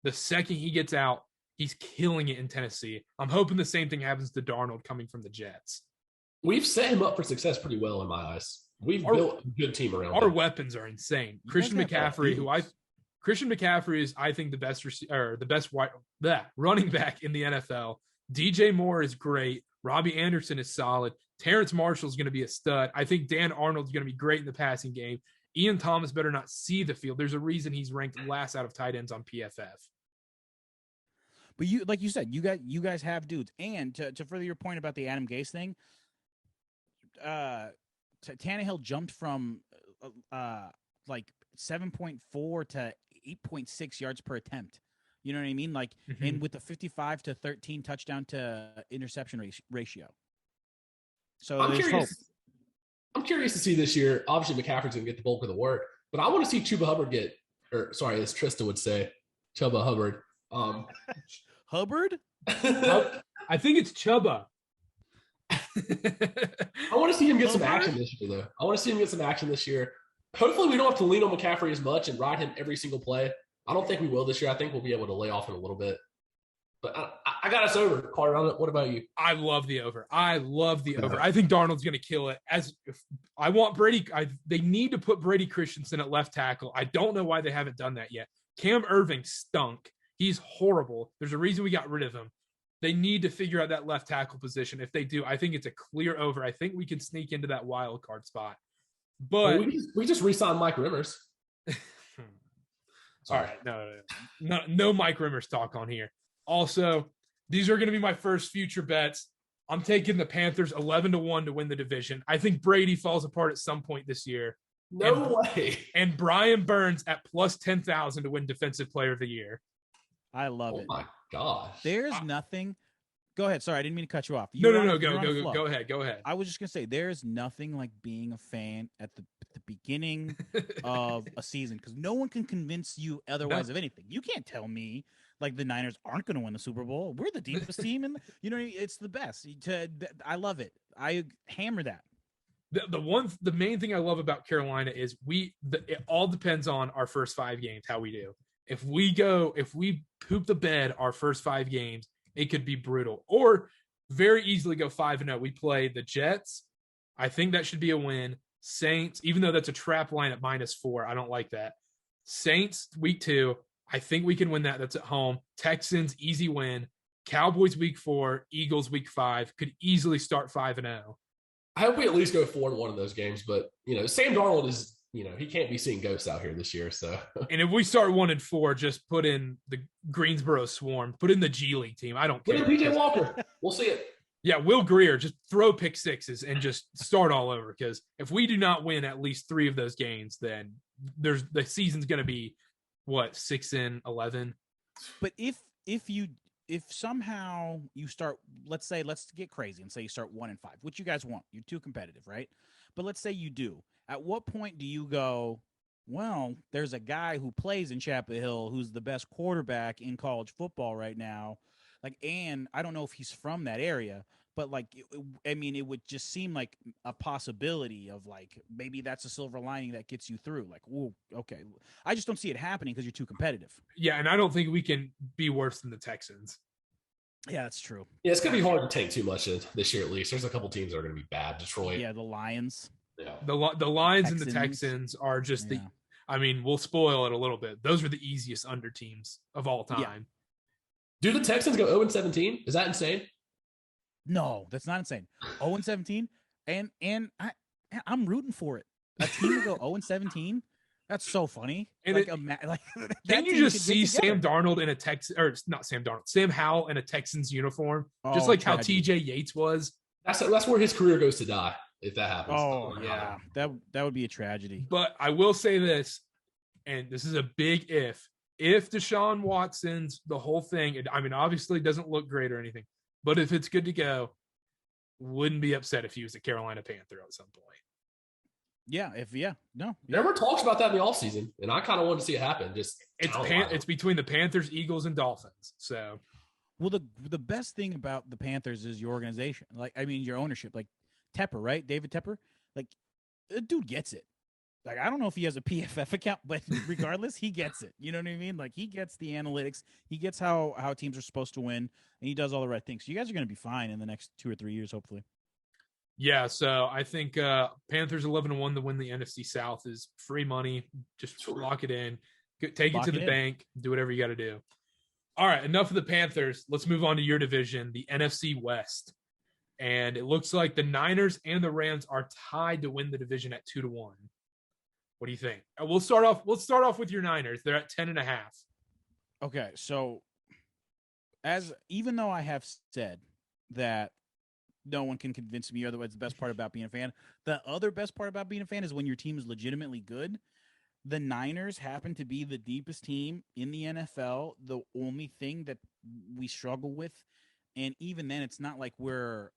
The second he gets out, he's killing it in Tennessee. I'm hoping the same thing happens to Darnold coming from the Jets. We've set him up for success pretty well in my eyes. We've built a good team around him. Our weapons are insane. Christian McCaffrey, is, I think, the best running back in the NFL. DJ Moore is great. Robbie Anderson is solid. Terrence Marshall is going to be a stud. I think Dan Arnold's going to be great in the passing game. Ian Thomas better not see the field. There's a reason he's ranked last out of tight ends on PFF. But like you said, you guys have dudes. And to further your point about the Adam Gase thing, Tannehill jumped from 7.4 to 8.6 yards per attempt. You know what I mean? And with a 55 to 13 touchdown to interception ratio. So I'm curious to see this year. Obviously, McCaffrey's going to get the bulk of the work, but I want to see Chuba Hubbard as Trista would say, Chuba Hubbard. Hubbard? I think it's Chuba. I want to see him get some action this year, though. Hopefully, we don't have to lean on McCaffrey as much and ride him every single play. I don't think we will this year. I think we'll be able to lay off him a little bit. But I got us over. Carter, what about you? I love the over. I think Darnold's going to kill it. I want Brady. They need to put Brady Christensen at left tackle. I don't know why they haven't done that yet. Cam Irving stunk. He's horrible. There's a reason we got rid of him. They need to figure out that left tackle position. If they do, I think it's a clear over. I think we can sneak into that wild card spot. But we just re-signed Mike Rimmers. All right, no Mike Rimmers talk on here. Also, these are going to be my first future bets. I'm taking the Panthers 11-1 to win the division. I think Brady falls apart at some point this year. No way. And Brian Burns at plus 10,000 to win Defensive Player of the Year. I love it. Oh my gosh. There's nothing. Go ahead. Sorry, I didn't mean to cut you off. No. Go ahead. I was just gonna say there's nothing like being a fan at the beginning of a season because no one can convince you otherwise of anything. You can't tell me like the Niners aren't going to win the Super Bowl. We're the deepest team, and it's the best. I love it. I hammer that. The main thing I love about Carolina is it all depends on our first 5 games, how we do. if we poop the bed our first 5 games, it could be brutal. Or very easily go 5-0. We play the Jets. I think that should be a win. Saints, even though that's a trap line at -4, I don't like that. Saints week 2, I think we can win that. That's at home. Texans, easy win. Cowboys week 4, Eagles week 5, could easily start 5-0. I hope we at least go 4-1 in those games, but Sam Darnold is, he can't be seeing ghosts out here this year. So, and if we start 1-4, just put in the Greensboro Swarm, put in the G League team. I don't care. Put in PJ Walker. We'll see it. Yeah, Will Greer, just throw pick sixes and just start all over. Because if we do not win at least 3 of those games, then the season's going to be 6-11. But if somehow you start, let's get crazy and say you start 1-5, which you guys want, you're too competitive, right? But let's say you do. At what point do you go, well, there's a guy who plays in Chapel Hill who's the best quarterback in college football right now, and I don't know if he's from that area, but it would just seem like a possibility of maybe that's a silver lining that gets you through. Ooh, okay. I just don't see it happening because you're too competitive. Yeah, and I don't think we can be worse than the Texans. Yeah, that's true. Yeah, it's going to be hard to tank too much this year at least. There's a couple teams that are going to be bad. Detroit. Yeah, the Lions. Yeah. The Lions Texans. and the Texans are just we'll spoil it a little bit. Those are the easiest under teams of all time. Yeah. Do the Texans go 0-17? Is that insane? No, that's not insane. 0-17, and I'm rooting for it. A team to go 0-17. That's so funny. And can you just see Sam Darnold in a Sam Howell in a Texans uniform, just like how TJ Yates was? That's where his career goes to die if that happens. Oh yeah, that would be a tragedy. But I will say this, and this is a big if. If Deshaun Watson's the whole thing, obviously it doesn't look great or anything, but if it's good to go, wouldn't be upset if he was a Carolina Panther at some point. Yeah, There were talks about that in the offseason, and I kind of wanted to see it happen. It's between the Panthers, Eagles, and Dolphins. So, well, the best thing about the Panthers is your organization. Your ownership. Tepper, right? David Tepper. The dude gets it. I don't know if he has a PFF account, but regardless, he gets it. You know what I mean? He gets the analytics. He gets how teams are supposed to win, and he does all the right things. So you guys are going to be fine in the next 2 or 3 years, hopefully. Yeah, so I think Panthers 11-1 to win the NFC South is free money. Just lock it in. Take it to the bank. Do whatever you got to do. All right, enough of the Panthers. Let's move on to your division, the NFC West. And it looks like the Niners and the Rams are tied to win the division at 2-1. What do you think? Let's start off with your Niners. They're at 10.5. Okay, so even though I have said that no one can convince me otherwise, the best part about being a fan, the other best part about being a fan is when your team is legitimately good. The Niners happen to be the deepest team in the NFL. The only thing that we struggle with, and even then, it's not like we're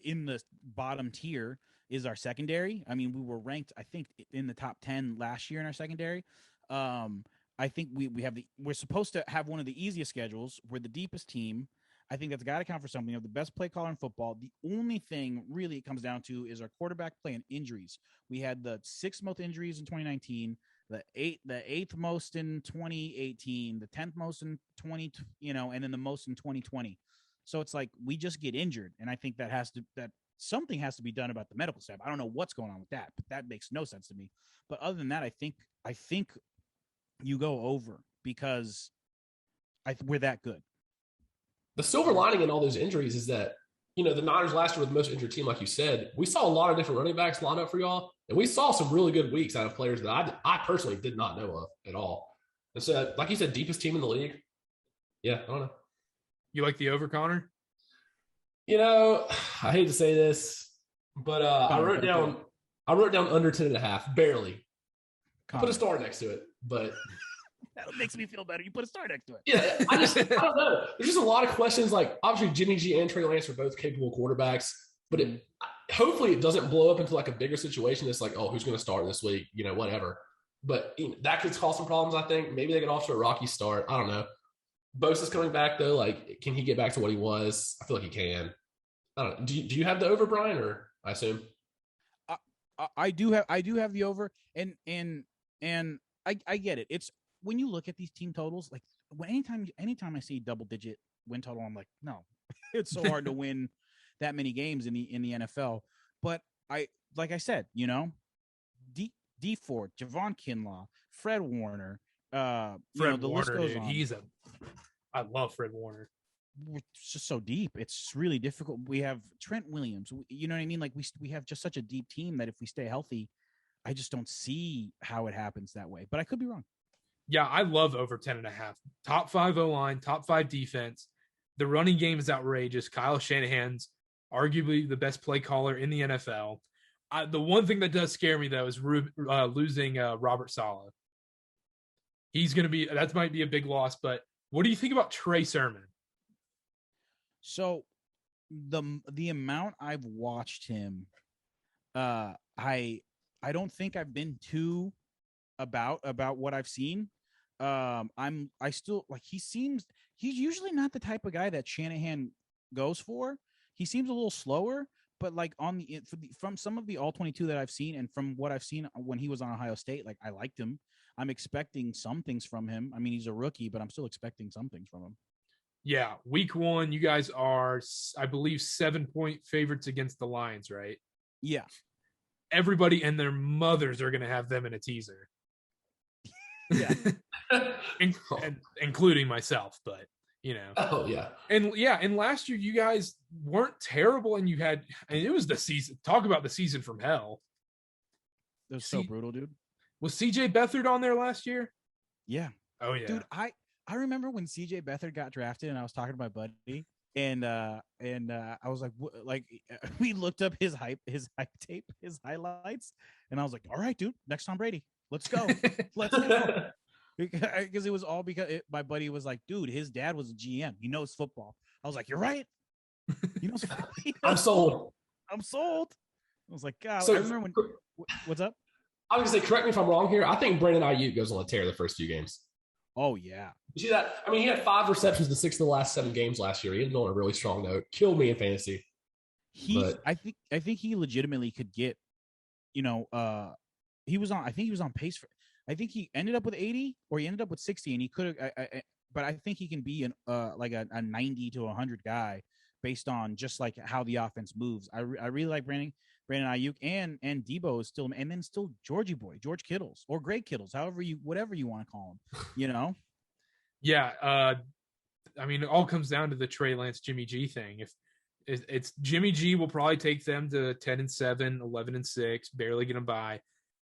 in the bottom tier, is our secondary. We were ranked, I think, in the top 10 last year in our secondary. I think we're supposed to have one of the easiest schedules. We're the deepest team. I think that's got to count for something. We have the best play caller in football. The only thing really it comes down to is our quarterback play and injuries. We had the 6th most injuries in 2019, the eighth most in 2018, the 10th most in 20, and then the most in 2020. So it's we just get injured, and I think that something has to be done about the medical staff. I don't know what's going on with that, but that makes no sense to me. But other than that, I think you go over because we're that good. The silver lining in all those injuries is that, the Niners last year were the most injured team, like you said. We saw a lot of different running backs line up for y'all, and we saw some really good weeks out of players that I personally did not know of at all. And so, like you said, deepest team in the league. Yeah, I don't know. You like the over, Connor? I hate to say this, but I wrote down under 10.5, barely. I put a star next to it, but that makes me feel better. You put a star next to it. Yeah, I don't know. There's just a lot of questions. Obviously, Jimmy G and Trey Lance are both capable quarterbacks, but hopefully it doesn't blow up into a bigger situation. It's who's going to start this week? Whatever. But that could cause some problems. I think maybe they get off to a rocky start. I don't know. Bosa's coming back though. Can he get back to what he was? I feel like he can. I don't know. Do you have the over, Brian, or I assume? I do have the over, and I get it. It's when you look at these team totals, like anytime I see double digit win total, I'm like, no, it's so hard to win that many games in the NFL. But like I said, D Ford, Javon Kinlaw, Fred Warner, the Warner, list goes dude, on. I love Fred Warner. It's just so deep. It's really difficult. We have Trent Williams. You know what I mean? Like we have just such a deep team that if we stay healthy, I just don't see how it happens that way. But I could be wrong. Yeah, I love over 10.5. Top 5 O-line, top 5 defense. The running game is outrageous. Kyle Shanahan's arguably the best play caller in the NFL. The one thing that does scare me, though, is losing Robert Saleh. That might be a big loss, but what do you think about Trey Sermon? So the amount I've watched him, I don't think I've been too about what I've seen. I still like he's usually not the type of guy that Shanahan goes for. He seems a little slower, but like from some of the all 22 that I've seen and from what I've seen when he was on Ohio State, like I liked him. I'm expecting some things from him. I mean, he's a rookie, but I'm still expecting some things from him. Yeah, week 1, you guys are, I believe, 7-point favorites against the Lions, right? Yeah. Everybody and their mothers are going to have them in a teaser. Yeah. Including myself, but Oh yeah. And last year you guys weren't terrible, and it was the season. Talk about the season from hell. It was so brutal, dude. Was CJ Beathard on there last year? Yeah. Oh yeah. Dude, I remember when CJ Beathard got drafted and I was talking to my buddy and I was like, we looked up his hype tape, his highlights. And I was like, all right, dude, next Tom Brady, let's go. Let's go. Because it was all because my buddy was like, dude, his dad was a GM. He knows football. I was like, you're right. He knows football. I'm sold. I was like, God, So, I remember what's up? I was going to say, correct me if I'm wrong here. I think Brandon Ayuk goes on a tear the first 2 games. Oh, yeah. You see that? I mean, he had 5 receptions in 6 of the last 7 games last year. He ended on a really strong note. Killed me in fantasy. I think he legitimately could get, he was on pace for, I think he ended up with 80 or he ended up with 60 and he could have, but I think he can be like a 90 to 100 guy based on just like how the offense moves. I really like Brandon Ayuk and Debo is still, and then still George Kittles or Greg Kittles, whatever you want to call him, Yeah. I mean, it all comes down to the Trey Lance, Jimmy G thing. If it's Jimmy G will probably take them to 10-7, 11-6, barely get them by.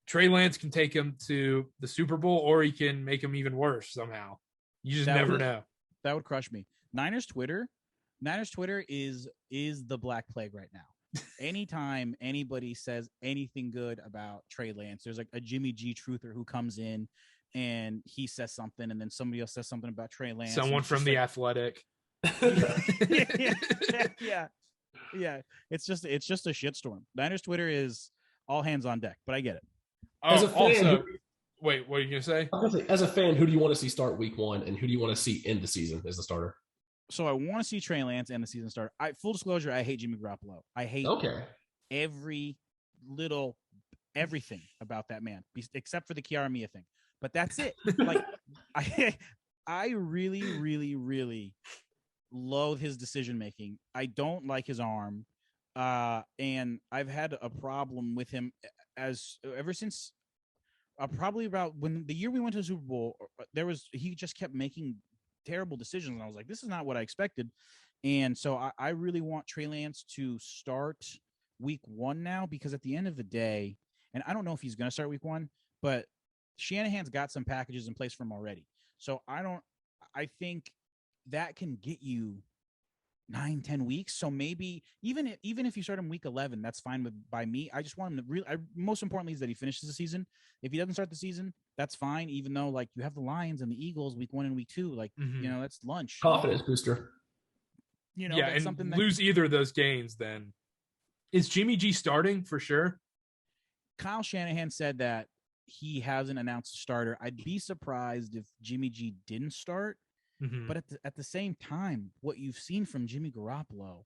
Trey Lance can take him to the Super Bowl, or he can make them even worse somehow. You just never know. That would crush me. Niners Twitter is the Black Plague right now. Anytime anybody says anything good about Trey Lance, there's like a Jimmy G truther who comes in and he says something, and then somebody else says something about Trey Lance. Someone from The Athletic. Yeah. It's just a shitstorm. Niners Twitter is all hands on deck, but I get it. Wait, what are you gonna say? As a fan, who do you want to see start week 1, and who do you want to see end the season as the starter? So I want to see Trey Lance and the season starter. Full disclosure, I hate Jimmy Garoppolo. I hate everything about that man, except for the Kiara Mia thing. But that's it. Like I really, really, really loathe his decision making. I don't like his arm, and I've had a problem with him ever since. Probably about when the year we went to the Super Bowl, he just kept making terrible decisions, and I was like, this is not what I expected. And so I really want Trey Lance to start week 1 now, because at the end of the day, and I don't know if he's going to start week 1, but Shanahan's got some packages in place for him already. So I think that can get you 9-10 weeks. So maybe even if you start him week 11, that's fine by me. I just want him to really, most importantly is that he finishes the season. If he doesn't start the season, that's fine. Even though like you have the Lions and the Eagles week 1 and week 2, like, that's lunch. Confidence booster. Yeah. And something lose either of those games, then is Jimmy G starting for sure? Kyle Shanahan said that he hasn't announced a starter. I'd be surprised if Jimmy G didn't start. Mm-hmm. But at the same time, what you've seen from Jimmy Garoppolo,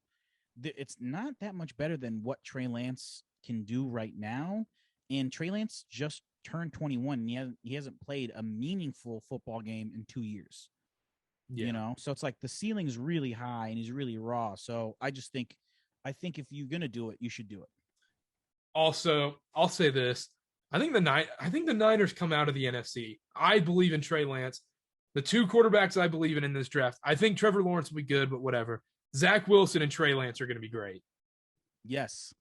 it's not that much better than what Trey Lance can do right now. And Trey Lance just turned 21 and he hasn't played a meaningful football game in 2 years. Yeah. You know, so it's like the ceiling's really high and he's really raw. So I think if you're gonna do it, you should do it. Also, I'll say this: I think the Niners come out of the NFC. I believe in Trey Lance. The two quarterbacks I believe in this draft. I think Trevor Lawrence will be good, but whatever. Zach Wilson and Trey Lance are going to be great. Yes.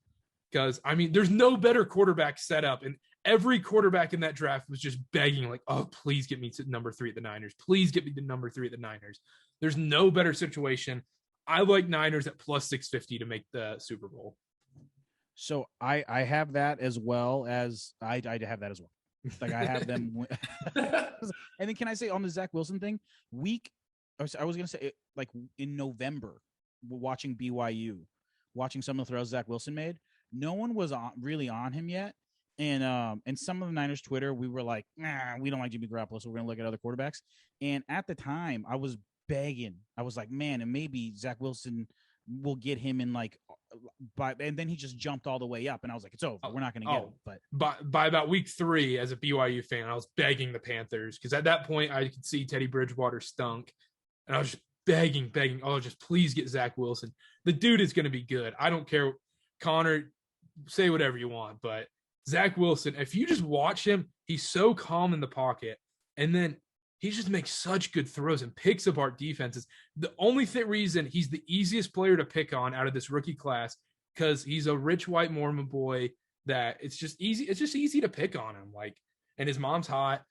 Because, I mean, there's no better quarterback setup. And every quarterback in that draft was just begging, like, oh, please get me to number 3 at the Niners. Please get me to number 3 at the Niners. There's no better situation. I like Niners at plus 650 to make the Super Bowl. So I have that as well as I have that as well. Like I have them. And then can I say on the Zach Wilson thing, I was going to say like in November, watching BYU, watching some of the throws Zach Wilson made, no one was really on him yet. And some of the Niners Twitter, we were like, nah, we don't like Jimmy Garoppolo, so we're going to look at other quarterbacks. And at the time I was begging. I was like, man, and maybe Zach Wilson will get him in like, and then he just jumped all the way up, and I was like, it's over. We're not going to get him. But by about week 3, as a BYU fan, I was begging the Panthers because at that point I could see Teddy Bridgewater stunk, and I was just begging, oh, just please get Zach Wilson. The dude is going to be good. I don't care, Connor, say whatever you want, but Zach Wilson, if you just watch him, he's so calm in the pocket, and then he just makes such good throws and picks apart defenses. The only reason he's the easiest player to pick on out of this rookie class, because he's a rich white Mormon boy that it's just easy. It's just easy to pick on him. Like, and his mom's hot.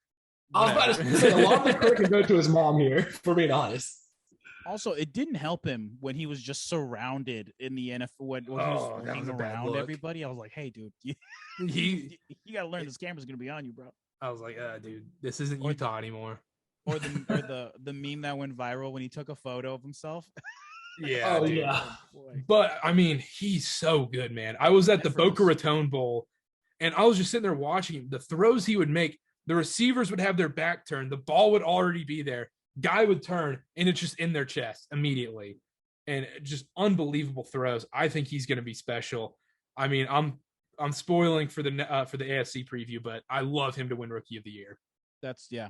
I was about to say, a lot of the credit can go to his mom here, for being honest. Also, it didn't help him when he was just surrounded in the NFL when he was looking around everybody. I was like, hey, dude, you got to learn this camera's going to be on you, bro. I was like, dude, this isn't Utah anymore. Or the meme that went viral when he took a photo of himself. Yeah. Oh, yeah. Oh, but I mean, he's so good, man. I was at the Boca Raton Bowl, and I was just sitting there watching him. The throws he would make, the receivers would have their back turned. The ball would already be there. Guy would turn, and it's just in their chest immediately. And just unbelievable throws. I think he's going to be special. I mean, I'm spoiling for the AFC preview, but I love him to win Rookie of the Year. Yeah.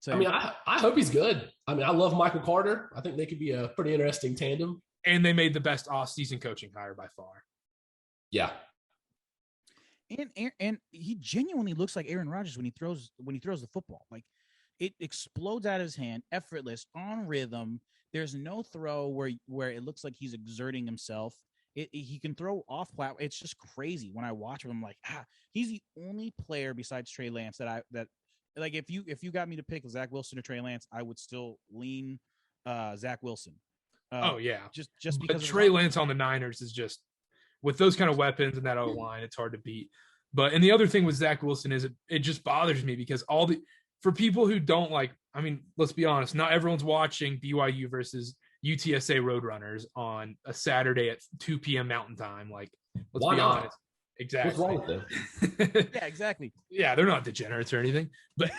I mean, I hope he's good. I mean, I love Michael Carter. I think they could be a pretty interesting tandem. And they made the best off-season coaching hire by far. Yeah. And he genuinely looks like Aaron Rodgers when he throws the football. Like, it explodes out of his hand, effortless, on rhythm. There's no throw where it looks like he's exerting himself. He can throw off platform. It's just crazy. When I watch him, I'm like, he's the only player besides Trey Lance that like, if you got me to pick Zach Wilson or Trey Lance, I would still lean Zach Wilson. Just because Trey Lance on the Niners is just, with those kind of weapons and that O line, it's hard to beat. And the other thing with Zach Wilson is it just bothers me because for people who don't like, I mean, let's be honest, not everyone's watching BYU versus UTSA Roadrunners on a Saturday at 2 p.m. Mountain Time. Like, let's be honest. Exactly. What's wrong with them? Yeah, exactly. Yeah, they're not degenerates or anything. But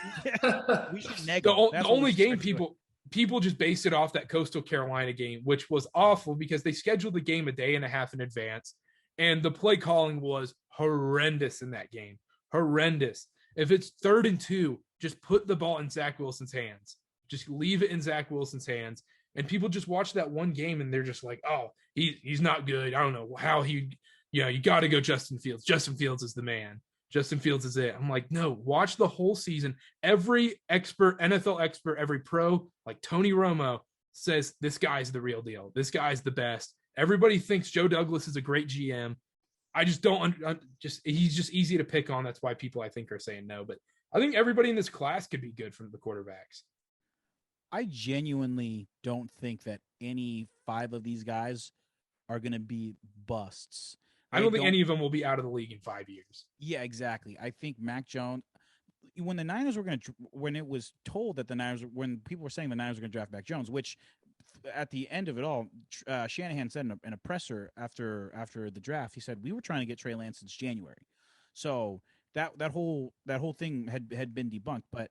we should the only game people just base it off that Coastal Carolina game, which was awful because they scheduled the game a day and a half in advance, and the play calling was horrendous in that game. Horrendous. If it's 3rd and 2, just put the ball in Zach Wilson's hands. Just leave it in Zach Wilson's hands. And people just watch that one game and they're just like, oh, he's not good. I don't know how you got to go Justin Fields. Justin Fields is the man. Justin Fields is it. I'm like, no, watch the whole season. Every expert, NFL expert, every pro, like Tony Romo, says this guy's the real deal. This guy's the best. Everybody thinks Joe Douglas is a great GM. I just don't he's just easy to pick on. That's why people, I think, are saying no. But I think everybody in this class could be good from the quarterbacks. I genuinely don't think that any 5 of these guys are going to be busts. I don't think any of them will be out of the league in 5 years. Yeah, exactly. I think Mac Jones, when the Niners were when it was told that when people were saying the Niners were going to draft Mac Jones, which at the end of it all, Shanahan said in a presser after the draft, he said, we were trying to get Trey Lance since January. So that whole thing had been debunked. But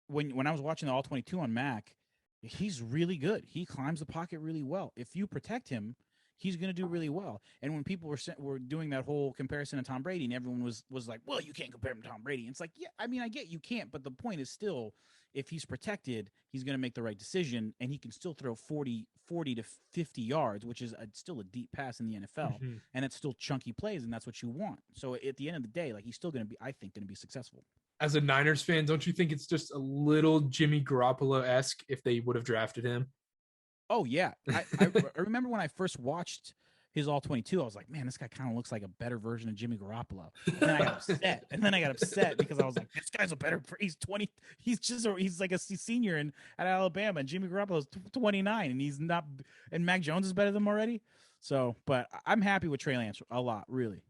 when I was watching the All-22 on Mac, he's really good. He climbs the pocket really well. If you protect him, he's going to do really well. And when people were doing that whole comparison to Tom Brady, and everyone was like, well, you can't compare him to Tom Brady. And it's like, yeah, I mean, I get you can't, but the point is still, if he's protected, he's going to make the right decision, and he can still throw 40 to 50 yards, which is still a deep pass in the NFL, and it's still chunky plays, and that's what you want. So at the end of the day, like, he's still going to be, I think, going to be successful. As a Niners fan, don't you think it's just a little Jimmy Garoppolo-esque if they would have drafted him? Oh, yeah. I remember when I first watched his All-22, I was like, man, this guy kind of looks like a better version of Jimmy Garoppolo. And then I got upset. Because I was like, this guy's a better – he's 20 – he's like a senior at Alabama, and Jimmy Garoppolo's 29, and he's not – and Mac Jones is better than him already. So, but I'm happy with Trey Lance a lot, really.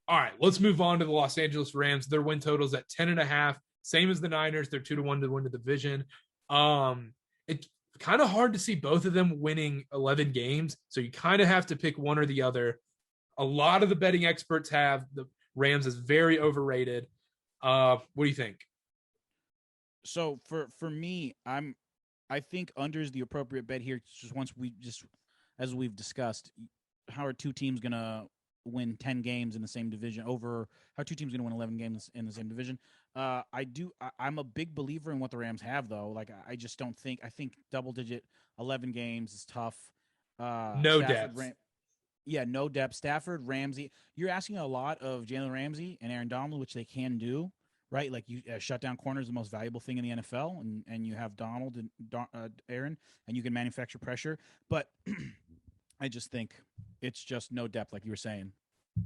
All right, let's move on to the Los Angeles Rams. Their win total's at 10.5, same as the Niners. They're 2-1 to win the division. It's kind of hard to see both of them winning 11 games, so you kind of have to pick one or the other. A lot of the betting experts have the Rams as very overrated. What do you think? So for me, I think under is the appropriate bet here. As we've discussed, how are two teams gonna win 10 games in the same division over how two teams going to win 11 games in the same division. I'm a big believer in what the Rams have, though. Like, I just don't think, I think double digit 11 games is tough. No depth. No depth. Stafford, Ramsey. You're asking a lot of Jalen Ramsey and Aaron Donald, which they can do, right? Like, you shut down corner is the most valuable thing in the NFL, and you have Donald and Aaron, and you can manufacture pressure. But I just think it's just no depth, like you were saying.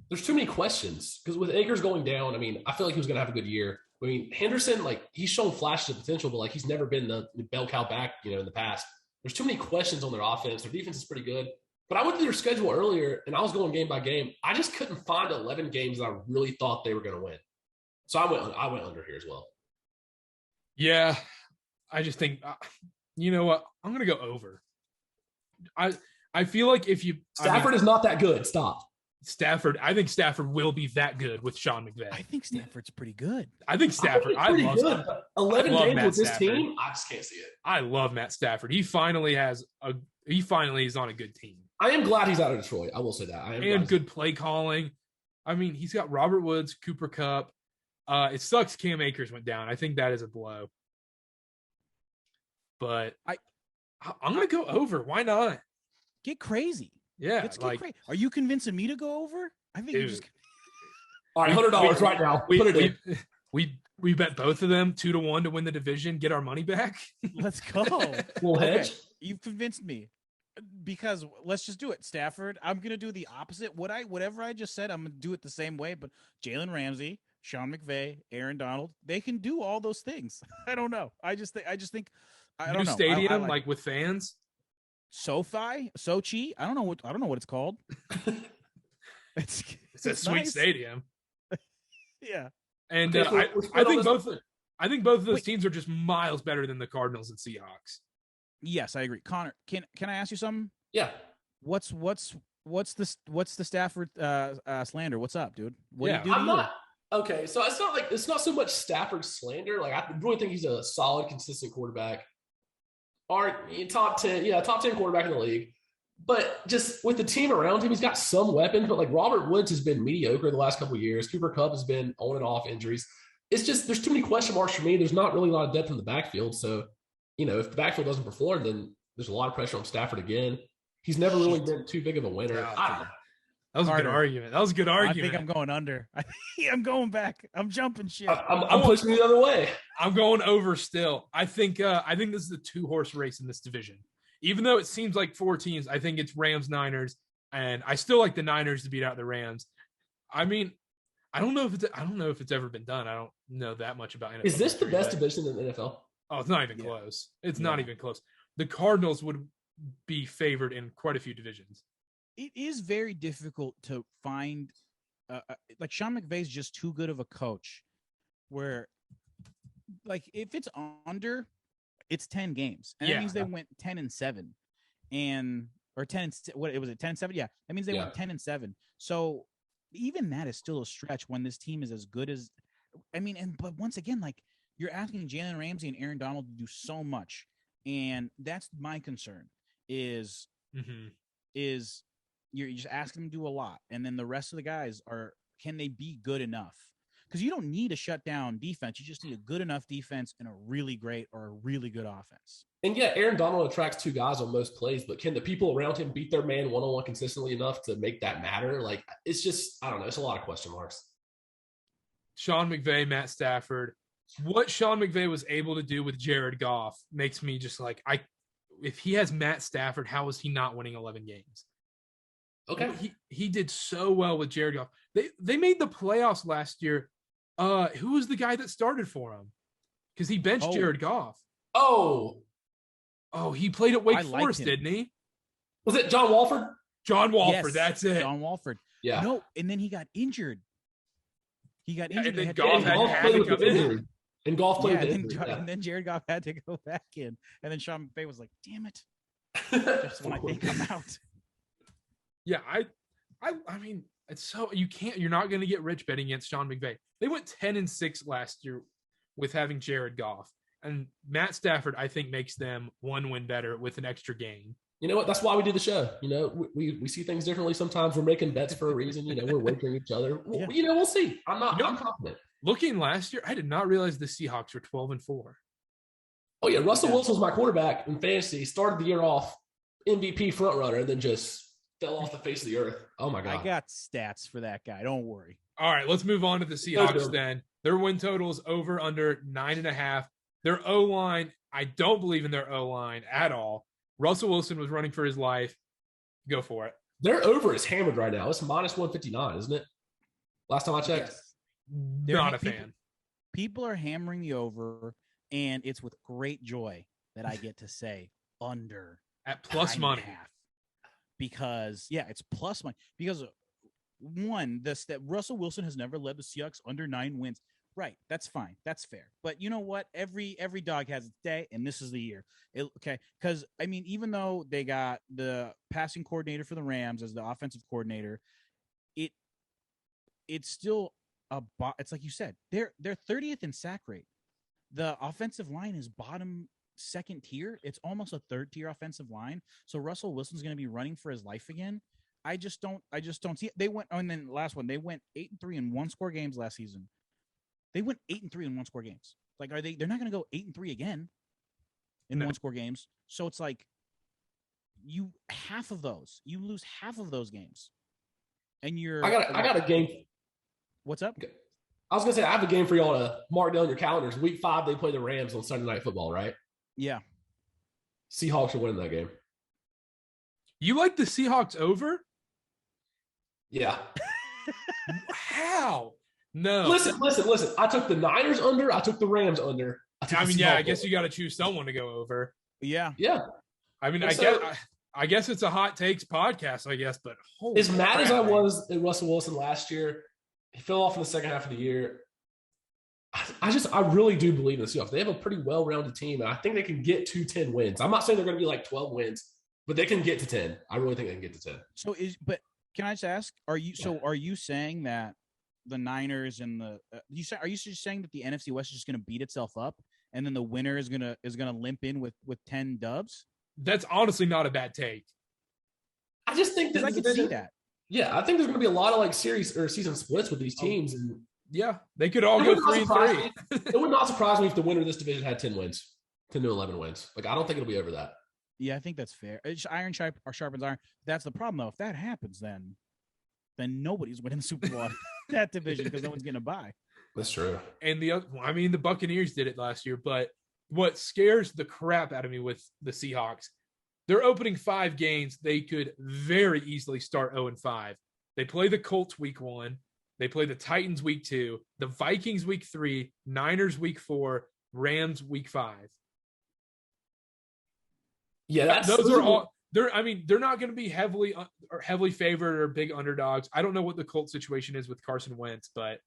There's too many questions because with Akers going down, I mean, I feel like he was going to have a good year. I mean, Henderson, like, he's shown flashes of potential, but like, he's never been the bell cow back, in the past. There's too many questions on their offense. Their defense is pretty good. But I went through their schedule earlier, and I was going game by game. I just couldn't find 11 games that I really thought they were going to win. So I went under here as well. Yeah, I just think, you know what? I'm going to go over. I feel like if you Stafford is not that good. Stop. I think Stafford will be that good with Sean McVay. I think Stafford's pretty good. I think Stafford. I love good. 11 games Matt with this Stafford. team. I just can't see it. I love Matt Stafford. He finally is on a good team. I am glad he's out of Detroit. I will say that. And good play calling. I mean, he's got Robert Woods, Cooper Kupp. It sucks Cam Akers went down. I think that is a blow. But I'm going to go over. Why not? Get crazy. Yeah. Let's get crazy. Are you convincing me to go over? I think you just. All right, $100 right now. Put it in. We bet both of them 2-1 to win the division, get our money back. Let's go. We'll hedge. You've convinced me. Because let's just do it. Stafford, I'm gonna do the opposite. Whatever I just said, I'm gonna do it the same way. But Jalen Ramsey, Sean McVay, Aaron Donald, they can do all those things. I don't know. I just think I don't know. Stadium, like with fans. Sochi. I don't know what it's called. It's a sweet nice stadium. Yeah. And I think both of those teams are just miles better than the Cardinals and Seahawks. Yes, I agree. Connor, can I ask you something? Yeah. What's the Stafford slander? What's up, dude? What do you do? I'm not okay. So it's not so much Stafford slander. Like, I really think he's a solid, consistent quarterback. Top 10 quarterback in the league. But just with the team around him, he's got some weapons. But like, Robert Woods has been mediocre the last couple of years. Cooper Kupp has been on and off injuries. It's just there's too many question marks for me. There's not really a lot of depth in the backfield. So, if the backfield doesn't perform, then there's a lot of pressure on Stafford again. He's never really been too big of a winner. That was a good argument. I think I'm going under. I'm going back. I'm jumping shit. I'm pushing the other way. I'm going over still. I think this is a 2-horse race in this division. Even though it seems like 4 teams, I think it's Rams, Niners, and I still like the Niners to beat out the Rams. I mean, I don't know if it's ever been done. I don't know that much about NFL. Is this the best division in the NFL? Oh, it's not even close. It's not even close. The Cardinals would be favored in quite a few divisions. It is very difficult to find like Sean McVay's just too good of a coach where, like, if it's under, it's 10 games. And that means they went 10-7 or 10 what it was, 10-7. Yeah. That means they went 10-7. So even that is still a stretch when this team is as good as, but once again, like, you're asking Jalen Ramsey and Aaron Donald to do so much. And that's my concern is you're just asking them to do a lot, and then the rest of the guys can they be good enough? Because you don't need a shutdown defense. You just need a good enough defense and a really great or a really good offense. And yeah, Aaron Donald attracts 2 guys on most plays, but can the people around him beat their man one-on-one consistently enough to make that matter? Like, it's just, I don't know. It's a lot of question marks. Sean McVay, Matt Stafford. What Sean McVay was able to do with Jared Goff makes me just like, if he has Matt Stafford, how is he not winning 11 games? Okay. He did so well with Jared Goff. They made the playoffs last year. Who was the guy that started for him? Because he benched Jared Goff. Oh, he played at Wake Forest, didn't he? Was it John Walford? John Walford, yes, that's it. John Walford. Yeah. No, and then he got injured. And then Goff had to come in. And Goff played and then Jared Goff had to go back in. And then Sean McVay was like, damn it. Just when I think I'm out. Yeah, I mean, it's so you're not going to get rich betting against Sean McVay. They went 10-6 last year with having Jared Goff. And Matt Stafford, I think, makes them 1 win better with an extra game. You know what? That's why we do the show. You know, we see things differently. Sometimes we're making bets for a reason. You know, we're wagering each other. Yeah. You know, we'll see. I'm confident. Looking last year, I did not realize the Seahawks were 12-4. Oh yeah, Russell Wilson was my quarterback in fantasy. Started the year off MVP frontrunner, and then just fell off the face of the earth. Oh my god! I got stats for that guy. Don't worry. All right, let's move on to the Seahawks then. Their win total is over under 9.5. Their O-line, I don't believe in their O-line at all. Russell Wilson was running for his life. Go for it. Their over is hammered right now. It's minus 159, isn't it? Last time I checked. Yes. Not a fan. People are hammering the over, and it's with great joy that I get to say under at plus money. Because it's plus money. Because one, that Russell Wilson has never led the Seahawks under 9 wins. Right, that's fine. That's fair. But you know what? Every dog has its day, and this is the year. Because I mean, even though they got the passing coordinator for the Rams as the offensive coordinator, it's still it's like you said, they're 30th in sack rate. The offensive line is bottom 2nd tier. It's almost a 3rd tier offensive line. So Russell Wilson's going to be running for his life again. I just don't see it. They went, and then last one, they went 8-3 in 1-score games last season. They went 8-3 in 1-score games. Like, they're not going to go 8-3 again in 1-score games. So it's like you lose half of those games. And I got a game. What's up? I was gonna say I have a game for y'all to mark down your calendars. Week 5, they play the Rams on Sunday Night Football, right? Yeah. Seahawks are winning that game. You like the Seahawks over? Yeah. How? No. Listen. I took the Niners under. I took the Rams under. I guess you got to choose someone to go over. Yeah. Yeah. I mean, I guess it's a hot takes podcast, I guess, but as mad as I was at Russell Wilson last year, he fell off in the second half of the year. I really do believe in the Seahawks. They have a pretty well-rounded team, and I think they can get to 10 wins. I'm not saying they're going to be like 12 wins, but they can get to 10. I really think they can get to 10. But can I just ask, are you saying that the Niners and are you just saying that the NFC West is just going to beat itself up, and then the winner is going to limp in with 10 dubs? That's honestly not a bad take. I just think that I can see that. Yeah, I think there's going to be a lot of like series or season splits with these teams, and yeah, they could all go 3-3. It would not surprise me if the winner of this division had 10 wins, 10 to 11 wins. Like, I don't think it'll be over that. Yeah, I think that's fair. Iron sharpens iron. That's the problem, though. If that happens, then nobody's winning the Super Bowl in that division because no one's going to buy. That's true. And the Buccaneers did it last year, but what scares the crap out of me with the Seahawks, their opening 5 games, they could very easily start 0-5. They play the Colts week 1. They play the Titans week 2, the Vikings week 3, Niners week 4, Rams week 5. Yeah, those are all. They're not going to be heavily favored or big underdogs. I don't know what the Colts situation is with Carson Wentz, but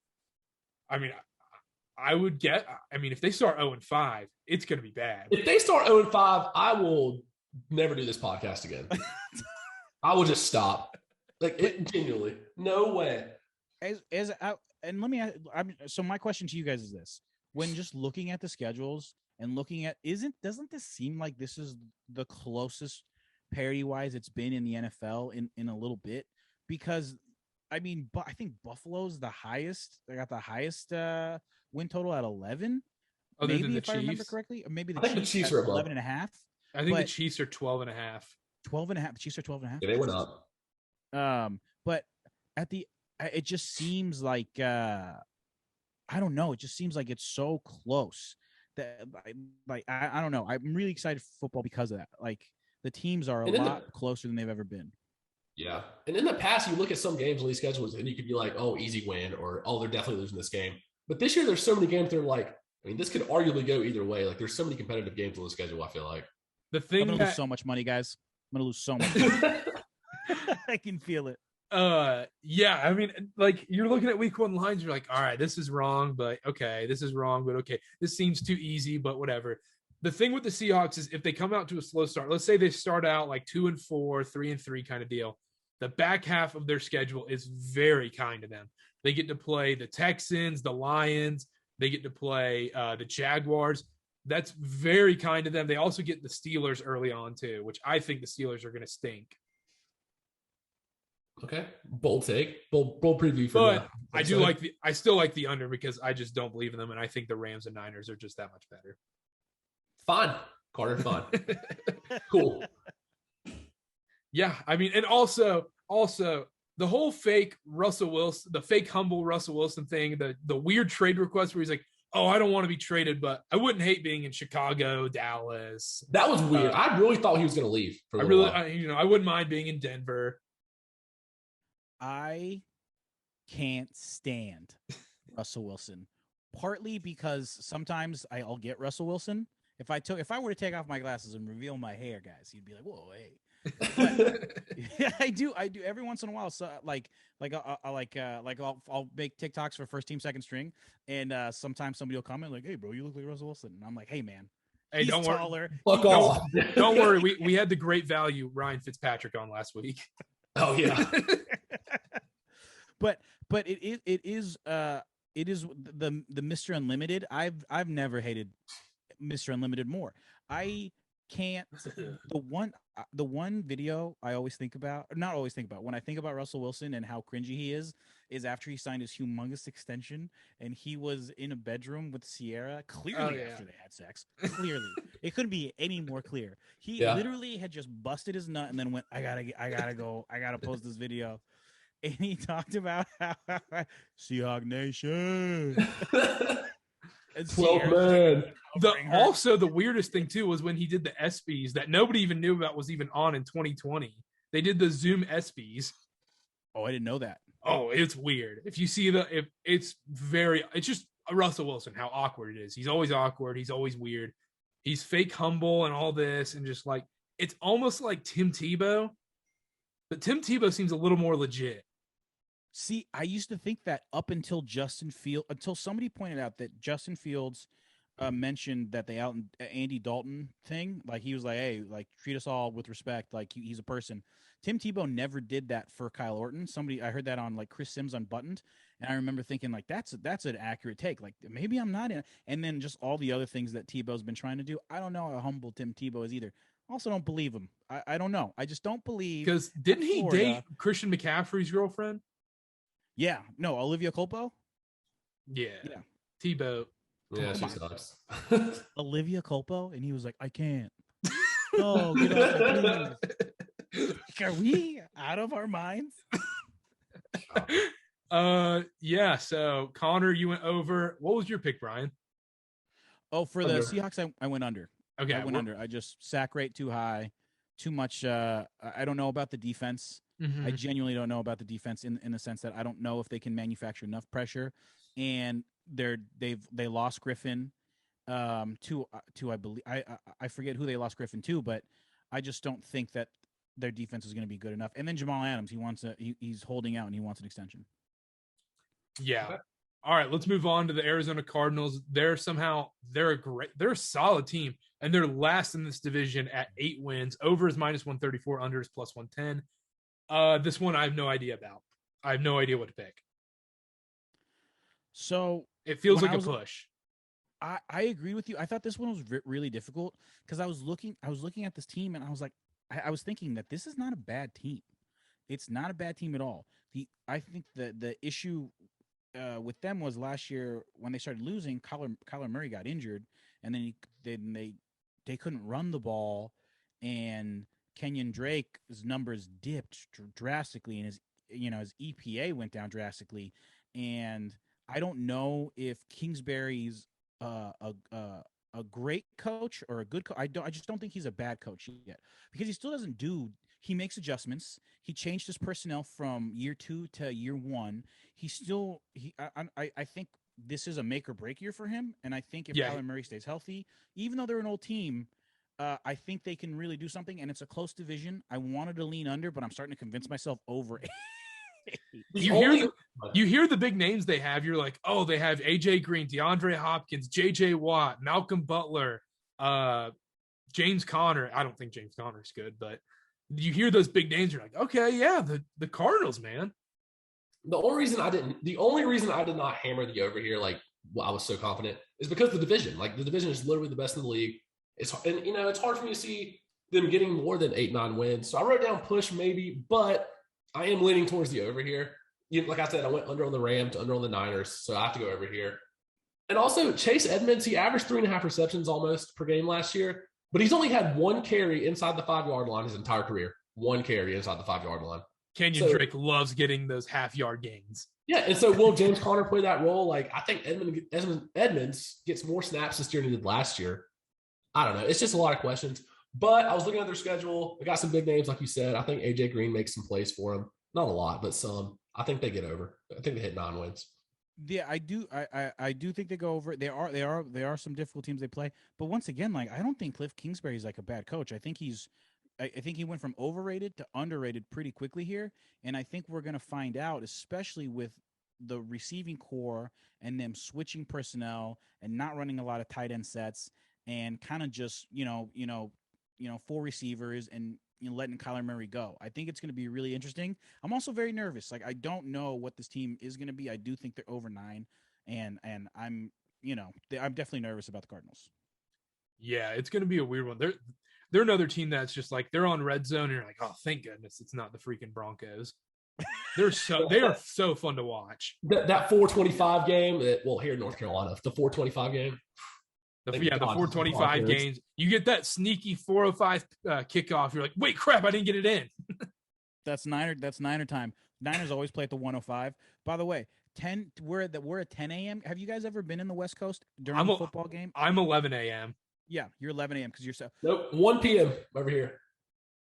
I mean, I would get. I mean, if they start 0-5, it's going to be bad. If they start 0-5, I will never do this podcast again. I will just stop. Like, genuinely, no way. And let me. So my question to you guys is this: when just looking at the schedules and looking at, doesn't this seem like this is the closest parity-wise it's been in the NFL in a little bit, because I mean, but I think Buffalo's the highest. They got the highest win total at 11. Other Maybe than the if I remember Chiefs. correctly, or maybe I the think the Chiefs, Chiefs at are above. 11 and a half. I think the But- Chiefs are 12.5. 12 and a half. The Chiefs are 12 and a half. Yeah, they went up. But it just seems like I don't know. It just seems like it's so close that I don't know. I'm really excited for football because of that. Like the teams are a lot closer than they've ever been. Yeah. And in the past, you look at some games on these schedules and you could be like, oh, easy win, or oh, they're definitely losing this game. But this year, there's so many games that are like, I mean, this could arguably go either way. Like there's so many competitive games on the schedule, I feel like. The I'm thing gonna lose so much money, guys. I'm gonna lose so much money. I can feel it. Yeah, I mean, like you're looking at week 1 lines, you're like, all right, this is wrong, but okay, this is wrong, but okay, this seems too easy, but whatever. The thing with the Seahawks is if they come out to a slow start, let's say they start out like 2-4, 3-3 kind of deal, the back half of their schedule is very kind to them. They get to play the Texans, the Lions, they get to play the Jaguars. That's very kind to them. They also get the Steelers early on too, which I think the Steelers are going to stink. Okay, bold take, bold preview for But that. I still like the under because I just don't believe in them, and I think the Rams and Niners are just that much better. Fine, Carter, fine. Cool. Yeah, I mean, and also the whole fake Russell Wilson, the fake humble Russell Wilson thing, the weird trade request where he's like, oh, I don't want to be traded, but I wouldn't hate being in Chicago, Dallas. That was weird. I really thought he was going to leave. I wouldn't mind being in Denver. I can't stand Russell Wilson, partly because sometimes I'll get Russell Wilson. If I were to take off my glasses and reveal my hair, guys, he'd be like, whoa, hey. But, yeah, I do every once in a while. So I'll make TikToks for first team, second string, and sometimes somebody will comment like, "Hey, bro, you look like Russell Wilson," and I'm like, "Hey, man, hey, don't taller. Fuck off." Don't worry, we had the great value Ryan Fitzpatrick on last week. Oh yeah. but it is the Mr. Unlimited. I've never hated Mr. Unlimited more. I can't. The one video I always think about, not always think about, when I think about Russell Wilson and how cringy he is after he signed his humongous extension and he was in a bedroom with Sierra, clearly after they had sex. Clearly. It couldn't be any more clear. He literally had just busted his nut and then went, I gotta go. I gotta post this video. And he talked about how Seahawk Nation. 12 man. Also, the weirdest thing too was when he did the ESPYs that nobody even knew about was even on in 2020. They did the Zoom ESPYs. Oh, I didn't know that. Oh, it's weird. If you see it's just Russell Wilson, how awkward it is. He's always awkward. He's always weird. He's fake humble and all this, and just like it's almost like Tim Tebow, but Tim Tebow seems a little more legit. See, I used to think that up until until somebody pointed out that Justin Fields mentioned that they out Andy Dalton thing. Like he was like, hey, like treat us all with respect. Like he's a person. Tim Tebow never did that for Kyle Orton. I heard that on like Chris Sims Unbuttoned. And I remember thinking like, that's an accurate take. Like maybe I'm not in. And then just all the other things that Tebow's been trying to do. I don't know how humble Tim Tebow is either. Also don't believe him. I don't know. I just don't believe. Because didn't he date Christian McCaffrey's girlfriend? Yeah. No, Olivia Culpo? Yeah. Tebow. Yeah, she sucks. Olivia Culpo? And he was like, I can't. Oh, get off me. Are we out of our minds? Yeah. So Connor, you went over. What was your pick, Brian? Oh, for the Seahawks, I went under. Okay. I went under. I just sack rate too high, too much. I don't know about the defense. Mm-hmm. I genuinely don't know about the defense in the sense that I don't know if they can manufacture enough pressure, and they lost Griffin to I believe I forget who they lost Griffin to, but I just don't think that their defense is going to be good enough. And then Jamal Adams, he's holding out and he wants an extension. Yeah. Okay. All right, let's move on to the Arizona Cardinals. They're a solid team, and they're last in this division at 8 wins. Over is -134, under is +110. This one I have no idea about. I have no idea what to pick. So it feels like a push. I agree with you. I thought this one was really difficult because I was looking at this team and I was like, I was thinking that this is not a bad team. It's not a bad team at all. I think the issue with them was last year when they started losing, Kyler Murray got injured, and then they couldn't run the ball, and Kenyon Drake's numbers dipped drastically, and his EPA went down drastically, and I don't know if Kingsbury's a great coach or a good coach. I just don't think he's a bad coach yet, because he still doesn't he makes adjustments. He changed his personnel from year 2 to year 1. I think this is a make or break year for him. And I think if Kyler Murray stays healthy, even though they're an old team, I think they can really do something. And it's a close division. I wanted to lean under, but I'm starting to convince myself over. You hear the big names they have. You're like, oh, they have AJ Green, DeAndre Hopkins, JJ Watt, Malcolm Butler, James Conner. I don't think James Conner's good, but you hear those big names. You're like, okay, yeah, the Cardinals, man. The only reason I did not hammer the over here, I was so confident, is because the division. The division is literally the best in the league. It's hard for me to see them getting more than 8-9 wins. So I wrote down push maybe, but I am leaning towards the over here. Like I said, I went under on the Rams, under on the Niners, so I have to go over here. And also Chase Edmonds, he averaged 3.5 receptions almost per game last year, but he's only had 1 carry inside the 5-yard line his entire career. 1 carry inside the 5-yard line. Kenyon Drake loves getting those half-yard gains. Yeah, and so will James Conner play that role? I think Edmonds gets more snaps this year than he did last year. I don't know. It's just a lot of questions. But I was looking at their schedule. They got some big names, like you said. I think AJ Green makes some plays for them. Not a lot, but some. I think they get over. I think they hit 9 wins. Yeah, I do. I do think they go over. There are some difficult teams they play. But once again, I don't think Cliff Kingsbury is a bad coach. I think he went from overrated to underrated pretty quickly here. And I think we're going to find out, especially with the receiving core and them switching personnel and not running a lot of tight end sets and kind of just, 4 receivers and letting Kyler Murray go. I think it's going to be really interesting. I'm also very nervous. I don't know what this team is going to be. I do think they're over 9, and I'm definitely nervous about the Cardinals. Yeah, it's going to be a weird one. They're another team that's just they're on red zone and you're like, oh, thank goodness it's not the freaking Broncos. They are so fun to watch. That 425 game, here in North Carolina, the 425 game. The 425 games. You get that sneaky 405 kickoff. You're like, wait, crap, I didn't get it in. That's Niner time. Niners always play at the 105. By the way, we're at 10 a.m. Have you guys ever been in the West Coast during a football game? I'm 11 a.m. Yeah, you're 11 a.m. because you're so. Nope, 1 p.m. over here.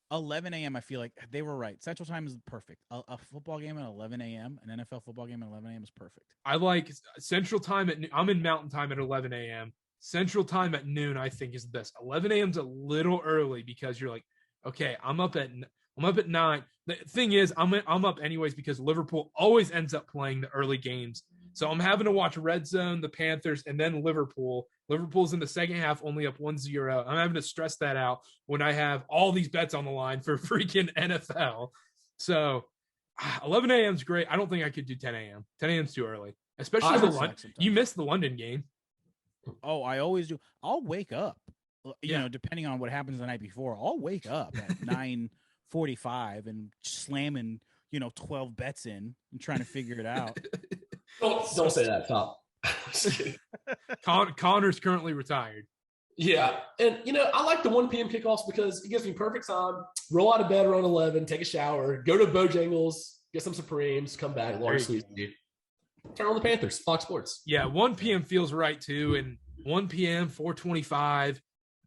11 a.m. I feel like they were right. Central time is perfect. A football game at 11 a.m. An NFL football game at 11 a.m. is perfect. I like Central time I'm in Mountain time at 11 a.m. Central time at noon, I think, is the best. 11 a.m. is a little early because you're like, okay, I'm up at 9. The thing is, I'm up anyways because Liverpool always ends up playing the early games. So I'm having to watch Red Zone, the Panthers, and then Liverpool. Liverpool's in the second half only up 1-0. I'm having to stress that out when I have all these bets on the line for freaking NFL. So 11 a.m. is great. I don't think I could do 10 a.m. 10 a.m. is too early, especially you missed the London game. Oh, I always do. I'll wake up, depending on what happens the night before. I'll wake up at 9:45 and slamming, 12 bets in and trying to figure it out. Don't say that, Tom. Connor's currently retired. Yeah. And, I like the 1 p.m. kickoffs because it gives me perfect time. Roll out of bed around 11, take a shower, go to Bojangles, get some Supremes, come back, large sweet tea. Turn on the Panthers, Fox Sports. Yeah, 1 p.m. feels right, too. And 1 p.m., 4:25.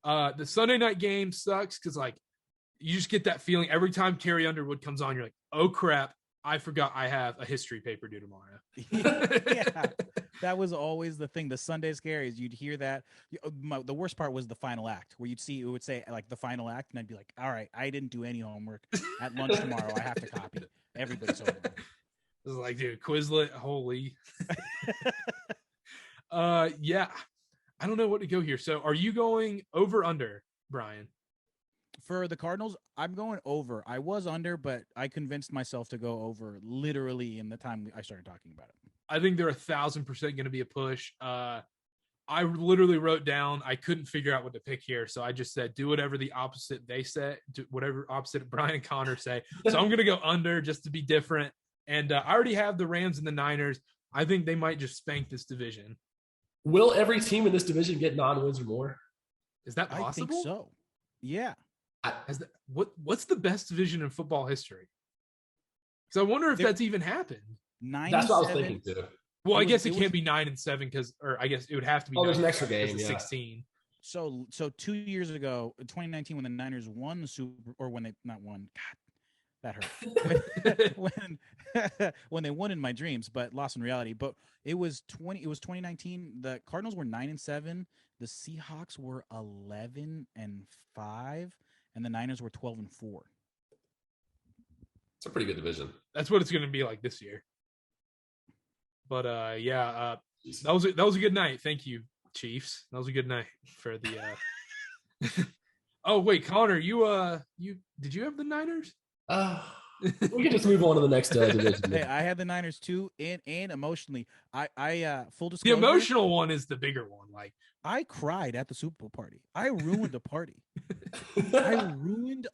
The Sunday night game sucks because, you just get that feeling every time Carrie Underwood comes on, you're like, oh, crap, I forgot I have a history paper due tomorrow. Yeah, that was always the thing. The Sunday scaries, you'd hear that. The worst part was the final act, where it would say, the final act, and I'd be like, all right, I didn't do any homework. At lunch tomorrow, I have to copy. Everybody's over. It was like, dude, Quizlet, holy. Yeah. I don't know what to go here. So are you going over under, Brian? For the Cardinals, I'm going over. I was under, but I convinced myself to go over literally in the time I started talking about it. I think they're 1,000% going to be a push. I literally wrote down, I couldn't figure out what to pick here. So I just said, do whatever the opposite they said, do whatever opposite Brian and Connor say. So I'm going to go under just to be different. And I already have the Rams and the Niners. I think they might just spank this division. Will every team in this division get 9 wins or more? Is that possible? I think so. Yeah. What's the best division in football history? Because I wonder if that's even happened. That's what I was thinking too. Well, I guess it can't be 9-7 because, or I guess it would have to be. Oh, there's an extra game. Yeah. 16. So 2 years ago, in 2019, when the Niners won the Super, or when they not won, God, that hurt. when they won in my dreams, but lost in reality. But it was 2019. The Cardinals were 9-7. The Seahawks were 11-5, and the Niners were 12-4. It's a pretty good division. That's what it's going to be like this year. But that was a good night. Thank you, Chiefs. That was a good night for the. Oh wait, Connor, you did you have the Niners? We can just move on to the next division. Hey, I had the Niners too, and emotionally, I full The disclosure. emotional one is the bigger one. Like I cried at the Super Bowl party. I ruined a party. I ruined.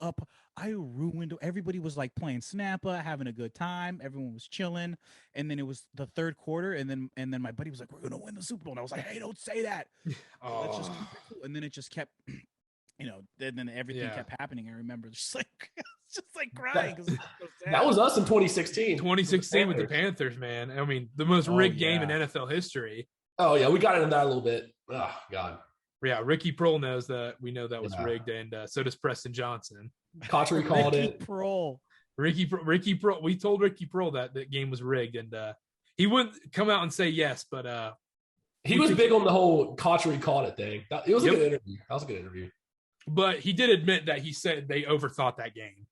Everybody was like playing Snappa, having a good time. Everyone was chilling, and then it was the third quarter, and then my buddy was like, "We're gonna win the Super Bowl," and I was like, "Hey, don't say that." Let's just keep it cool. And then it just kept, then everything kept happening. I remember just like crying. That was us in 2016. 2016 with the Panthers, man. I mean, the most rigged game in NFL history. Oh yeah, we got into that a little bit. Oh God. Yeah, Ricky Prohl knows that. We know that was rigged, and so does Preston Johnson. Cotchery called it. Ricky Prohl. We told Ricky Prohl that the game was rigged, and he wouldn't come out and say yes, but he was big on the whole Cotchery called it thing. It was a good interview. That was a good interview. But he did admit that he said they overthought that game.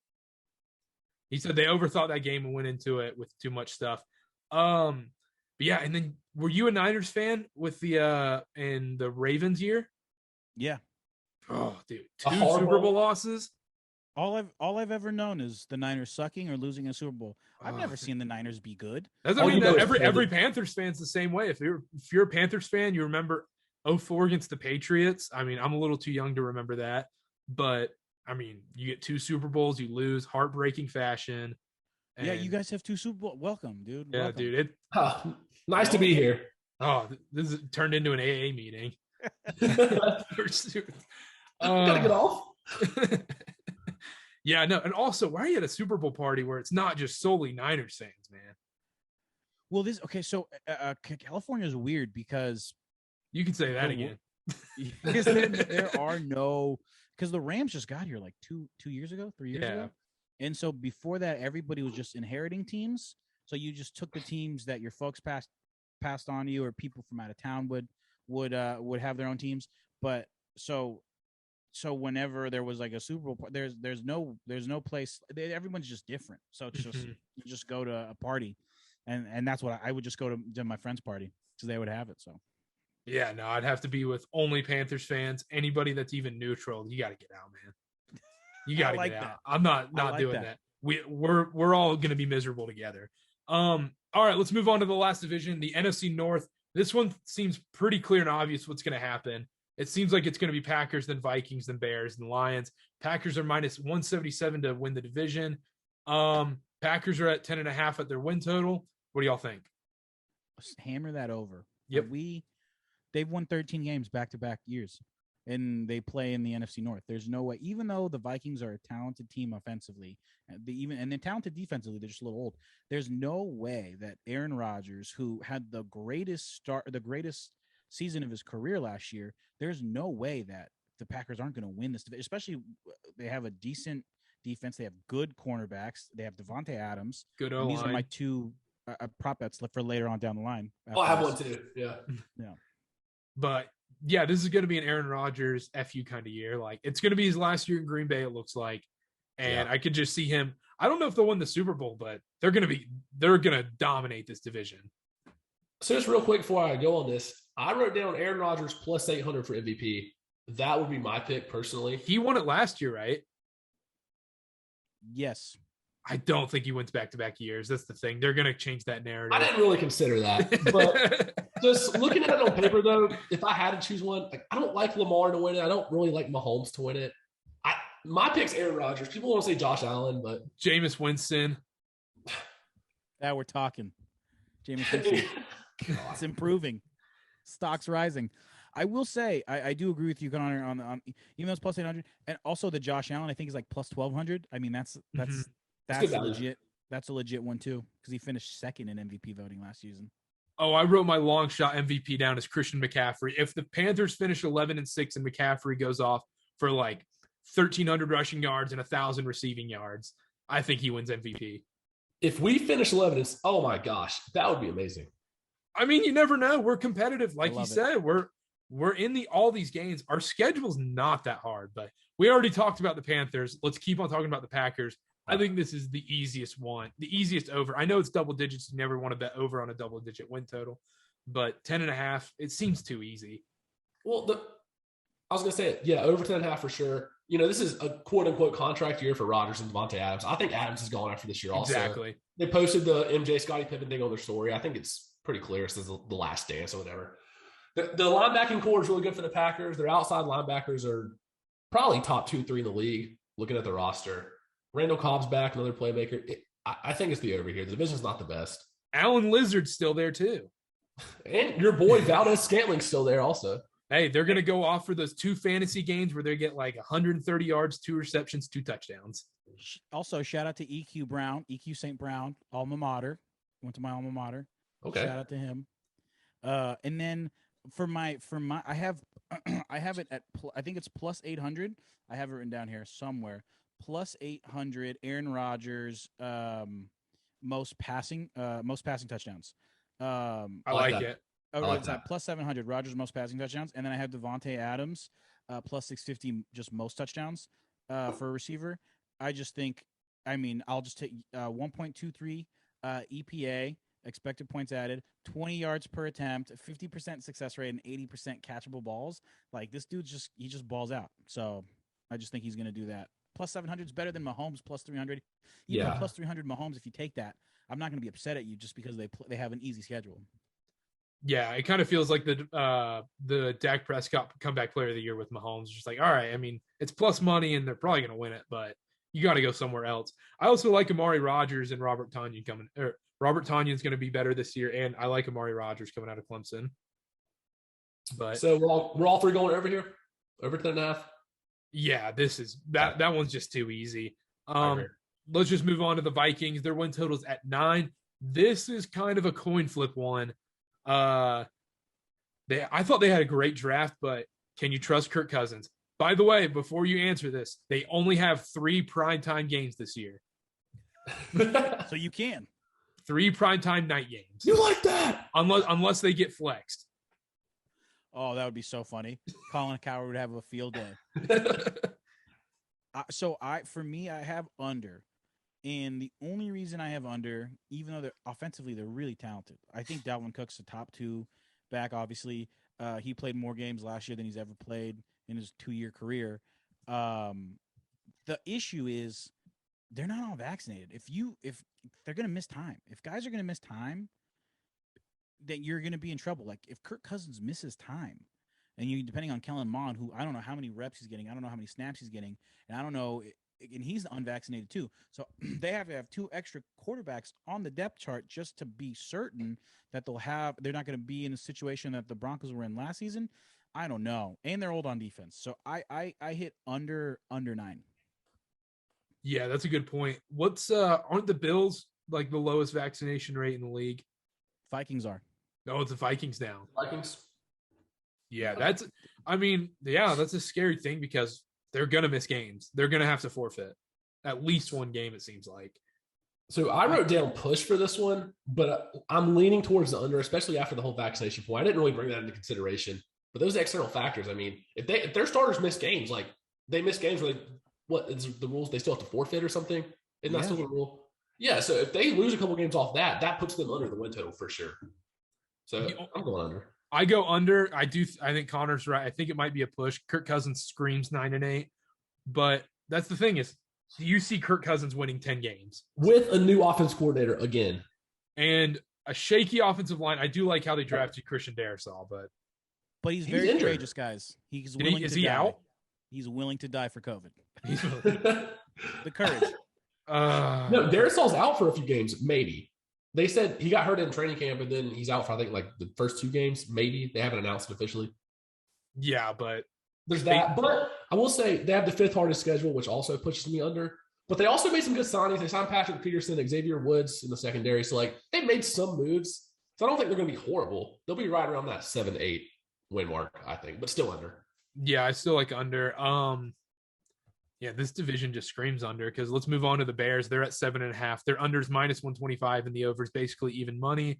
He said they overthought that game and went into it with too much stuff. But yeah, and then were you a Niners fan with the in the Ravens year? Yeah. Oh, dude, 2 Super Bowl losses. All I've ever known is the Niners sucking or losing a Super Bowl. I've never seen the Niners be good. Doesn't mean that every Panthers fan's the same way. If you're a Panthers fan, you remember 2004 against the Patriots. I mean, I'm a little too young to remember that, but I mean, you get 2 Super Bowls, you lose, heartbreaking fashion. Yeah, you guys have 2 Super Bowls. Welcome, dude. Yeah, Welcome. dude. Nice to be here. Oh, this is turned into an AA meeting. Gotta get off. Yeah, no, and also, why are you at a Super Bowl party where it's not just solely Niners fans, man? Well, so California is weird because you can say that again. Because there are no, because the Rams just got here like 3 years ago. And so before that, everybody was just inheriting teams. So you just took the teams that your folks passed on to you, or people from out of town would have their own teams. But so whenever there was like a Super Bowl, there's no place. Everyone's just different. So it's just you just go to a party, and that's what I would just go to my friend's party because they would have it. So. Yeah, no, I'd have to be with only Panthers fans. Anybody that's even neutral, you got to get out, man. You got to get out. I'm not doing that. We're all going to be miserable together. All right, let's move on to the last division, the NFC North. This one seems pretty clear and obvious what's going to happen. It seems like it's going to be Packers, then Vikings, then Bears, then Lions. Packers are minus 177 to win the division. Packers are at 10.5 at their win total. What do y'all think? Hammer that over. Yep. They've won 13 games back-to-back years, and they play in the NFC North. There's no way, even though the Vikings are a talented team offensively, and they're talented defensively, they're just a little old. There's no way that Aaron Rodgers, who had the greatest season of his career last year, there's no way that the Packers aren't going to win this division. Especially, they have a decent defense. They have good cornerbacks. They have Devontae Adams. Good O-line. These are my 2 prop bets for later on down the line. Oh, I have one too. Yeah. But yeah, this is going to be an Aaron Rodgers FU kind of year. Like, it's going to be his last year in Green Bay, it looks like. And I could just see him. I don't know if they'll win the Super Bowl, but they're going to dominate this division. So just real quick before I go on this, I wrote down Aaron Rodgers plus 800 for MVP. That would be my pick personally. He won it last year, right? Yes. I don't think he wins back-to-back years. That's the thing. They're going to change that narrative. I didn't really consider that, but Just looking at it on paper, though, if I had to choose one, like, I don't like Lamar to win it. I don't really like Mahomes to win it. My pick's Aaron Rodgers. People want to say Josh Allen, but Jameis Winston. Now we're talking. Jameis Winston. It's improving. Stock's rising. I will say I do agree with you, Connor, on even though it's plus 800, and also the Josh Allen I think is like plus 1,200. I mean that's legit. That's a legit one too because he finished second in MVP voting last season. Oh, I wrote my long shot MVP down as Christian McCaffrey. If the Panthers finish 11-6 and McCaffrey goes off for like 1,300 rushing yards and 1,000 receiving yards, I think he wins MVP. If we finish 11, oh my gosh, that would be amazing. I mean, you never know. We're competitive, like you said. We're in all these games. Our schedule's not that hard, but we already talked about the Panthers. Let's keep on talking about the Packers. I think this is the easiest one, the easiest over. I know it's double digits. You never want to bet over on a double-digit win total, but 10.5, it seems too easy. Well, I was going to say it. Yeah, over 10.5 for sure. You know, this is a quote-unquote contract year for Rodgers and Devontae Adams. I think Adams is gone after this year also. Exactly. They posted the MJ Scottie Pippen thing on their story. I think it's pretty clear since the last dance or whatever. The linebacking core is really good for the Packers. Their outside linebackers are probably top 2-3 in the league, looking at the roster. Randall Cobb's back, another playmaker. I think it's the over here. The division's not the best. Alan Lizard's still there too. And your boy Valdez-Scantling's still there also. Hey, they're going to go off for those 2 fantasy games where they get like 130 yards, 2 receptions, 2 touchdowns. Also, shout out to EQ St. Brown, alma mater. Went to my alma mater. Okay. Shout out to him. And then for my I have it at I think it's plus 800. I have it written down here somewhere. Plus 800 Aaron Rodgers most passing touchdowns. I like it. Oh, like it's that. plus 700 Rodgers most passing touchdowns, and then I have Devontae Adams plus 650 just most touchdowns for a receiver. I just think, I'll just take 1.23 EPA expected points added, 20 yards per attempt, 50% success rate, and 80% catchable balls. Like this dude he just balls out. So I just think he's going to do that. Plus 700 is better than Mahomes plus 300. Even plus 300 Mahomes, if you take that, I'm not going to be upset at you just because they have an easy schedule. Yeah, it kind of feels like the Dak Prescott comeback player of the year with Mahomes. Just like, all right, I mean, it's plus money and they're probably going to win it, but you got to go somewhere else. I also like Amari Rodgers and Robert Tonyan coming. Robert Tonyan's going to be better this year, and I like Amari Rodgers coming out of Clemson. But so we're all three going over here, over 10.5. Yeah, this is that one's just too easy. Let's just move on to the Vikings. Their win total's at 9. This is kind of a coin flip one. I thought they had a great draft, but can you trust Kirk Cousins? By the way, before you answer this, they only have 3 primetime games this year. So you can. 3 primetime night games. You like that? Unless they get flexed. Oh, that would be so funny. Colin Cowherd would have a field day. For me, I have under. And the only reason I have under, even though offensively they're really talented, I think Dalvin Cook's the top 2 back, obviously. He played more games last year than he's ever played in his 2-year career. The issue is they're not all vaccinated. If they're going to miss time, if guys are going to miss time, then you're going to be in trouble. Like if Kirk Cousins misses time, and depending on Kellen Mond, who I don't know how many reps he's getting, I don't know how many snaps he's getting, and I don't know, and he's unvaccinated too. So they have to have 2 extra quarterbacks on the depth chart just to be certain that they're not going to be in a situation that the Broncos were in last season. I don't know. And they're old on defense. So I hit under 9. Yeah, that's a good point. Aren't the Bills like the lowest vaccination rate in the league? Vikings are. No, it's the Vikings now. Vikings. Yeah, that's a scary thing because they're going to miss games. They're going to have to forfeit at least one game, it seems like. So I wrote down push for this one, but I'm leaning towards the under, especially after the whole vaccination point. I didn't really bring that into consideration. But those external factors, I mean, if their starters miss games, like they miss games where what is the rules? They still have to forfeit or something? Isn't that still the rule? Yeah, so if they lose a couple games off that puts them under the win total for sure. So I'm going under. I go under. I think Connor's right. I think it might be a push. Kirk Cousins screams 9-8. But that's the thing is, do you see Kirk Cousins winning 10 games? With a new offense coordinator again. And a shaky offensive line. I do like how they drafted Christian Darrisaw, but he's very courageous, guys. He's willing is to he die. out? He's willing to die for COVID. The courage. No, Darrisaw's out for a few games, maybe. They said he got hurt in training camp, and then he's out for, I think, like the first 2 games, maybe. They haven't announced it officially. Yeah, but there's that. But I will say they have the 5th hardest schedule, which also pushes me under. But they also made some good signings. They signed Patrick Peterson, Xavier Woods in the secondary. So, like, they've made some moves. So I don't think they're going to be horrible. They'll be right around that 7-8 win mark, I think, but still under. Yeah, I still like under. Yeah, this division just screams under, because let's move on to the Bears. They're at 7.5. Their under's minus 125, and the over's basically even money.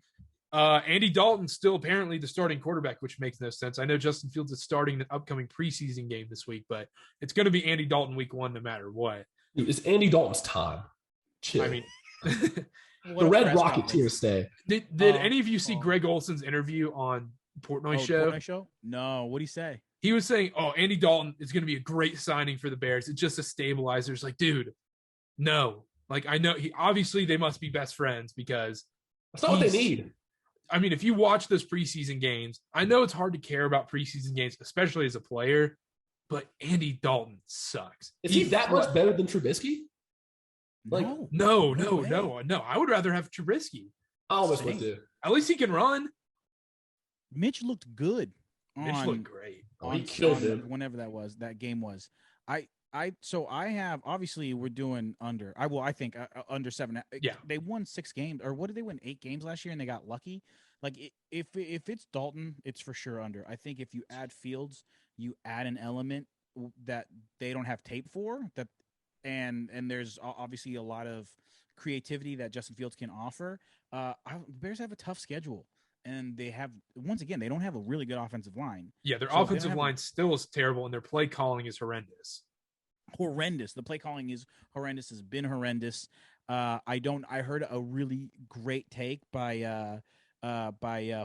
Andy Dalton's still apparently the starting quarterback, which makes no sense. I know Justin Fields is starting the upcoming preseason game this week, but it's going to be Andy Dalton week 1 no matter what. Dude, it's Andy Dalton's time. Chill. I mean, the Red Rocketeers stay. Did any of you see Greg Olson's interview on Portnoy Show? Portnoy Show? No. What'd he say? He was saying, Andy Dalton is going to be a great signing for the Bears. It's just a stabilizer. It's like, dude, no. Like, I know obviously they must be best friends, because that's not what they need. I mean, if you watch those preseason games, I know it's hard to care about preseason games, especially as a player, but Andy Dalton sucks. Is he that much better than Trubisky? Like, no. I would rather have Trubisky. I almost would too. At least he can run. Mitch looked good. Mitch looked great. He killed him. Whenever that game was. So I have, obviously we're doing under. I think under 7. Yeah. They won 6 games, or what did they win? 8 games last year, and they got lucky. Like, if it's Dalton, it's for sure under. I think if you add Fields, you add an element that they don't have tape for, that, and there's obviously a lot of creativity that Justin Fields can offer. Bears have a tough schedule. And they have, once again, they don't have a really good offensive line. Yeah, their offensive line still is terrible, and their play calling is horrendous. The play calling is horrendous, has been horrendous. I heard a really great take by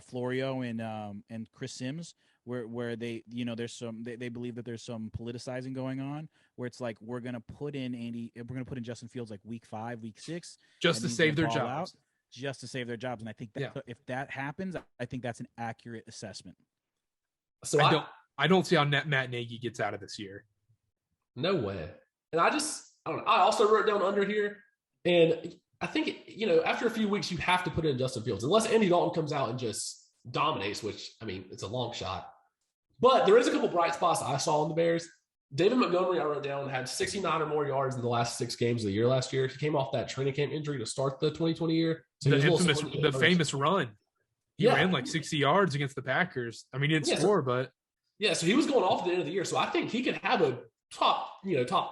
Florio and Chris Sims, where they, there's some, they believe that there's some politicizing going on, where it's like, we're going to put in Justin Fields like week 5, week 6. Just to save their jobs. Just to save their jobs. And I think that if that happens, I think that's an accurate assessment. So I don't see how Matt Nagy gets out of this year. No way. And I don't know. I also wrote down under here. And I think, after a few weeks, you have to put in Justin Fields, unless Andy Dalton comes out and just dominates, which, I mean, it's a long shot. But there is a couple bright spots I saw in the Bears. David Montgomery, I wrote down, had 69 or more yards in the last 6 games of the year last year. He came off that training camp injury to start the 2020 year. So the famous run. He ran like 60 yards against the Packers. I mean, he didn't score, but. Yeah, so he was going off at the end of the year. So I think he could have a top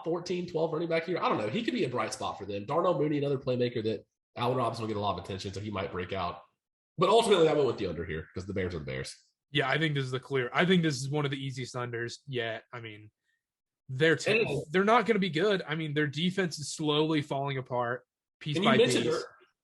14, 12 running back here. I don't know. He could be a bright spot for them. Darnold Mooney, another playmaker that Allen Robinson will get a lot of attention, so he might break out. But ultimately, I went with the under here because the Bears are the Bears. Yeah, I think this is one of the easiest unders yet. I mean, they're not going to be good. I mean, their defense is slowly falling apart piece by piece.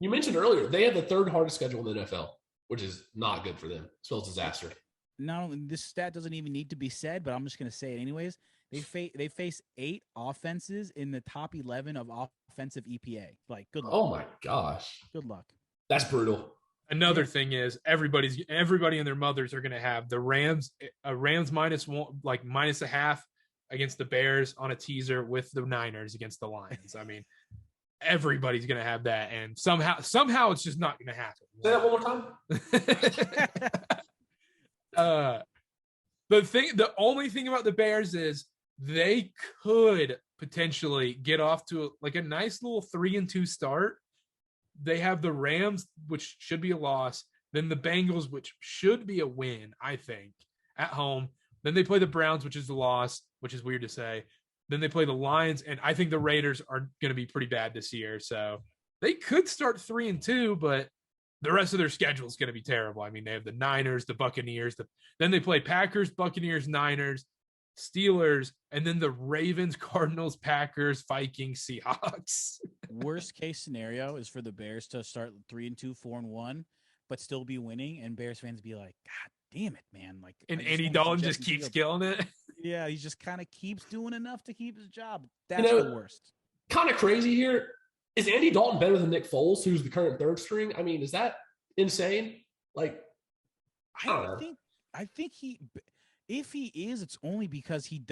You mentioned earlier, they have the 3rd hardest schedule in the NFL, which is not good for them. It spells disaster. No, this stat doesn't even need to be said, but I'm just going to say it anyways. They face 8 offenses in the top 11 of offensive EPA. Like, good luck. Oh my gosh. Good luck. That's brutal. Another thing is everybody and their mothers are going to have the Rams -1, like -0.5 against the Bears on a teaser with the Niners against the Lions. I mean, everybody's going to have that, and somehow it's just not going to happen. Say that one more time. The only thing about the Bears is they could potentially get off to a nice little 3-2 start. They have the Rams, which should be a loss. Then the Bengals, which should be a win, I think, at home. Then they play the Browns, which is a loss, which is weird to say. Then they play the Lions, and I think the Raiders are going to be pretty bad this year. So they could start 3-2, but the rest of their schedule is going to be terrible. I mean, they have the Niners, the Buccaneers. Then they play Packers, Buccaneers, Niners, Steelers, and then the Ravens, Cardinals, Packers, Vikings, Seahawks. Worst case scenario is for the Bears to start 3-2, 4-1, but still be winning, and Bears fans be like, God damn it, man. Like, and Andy Dalton just keeps killing it. Yeah, he just kind of keeps doing enough to keep his job. That's the worst. Kind of crazy here. Is Andy Dalton better than Nick Foles, who's the current 3rd string? I mean, is that insane? Like, I don't know. I think if he is, it's only because he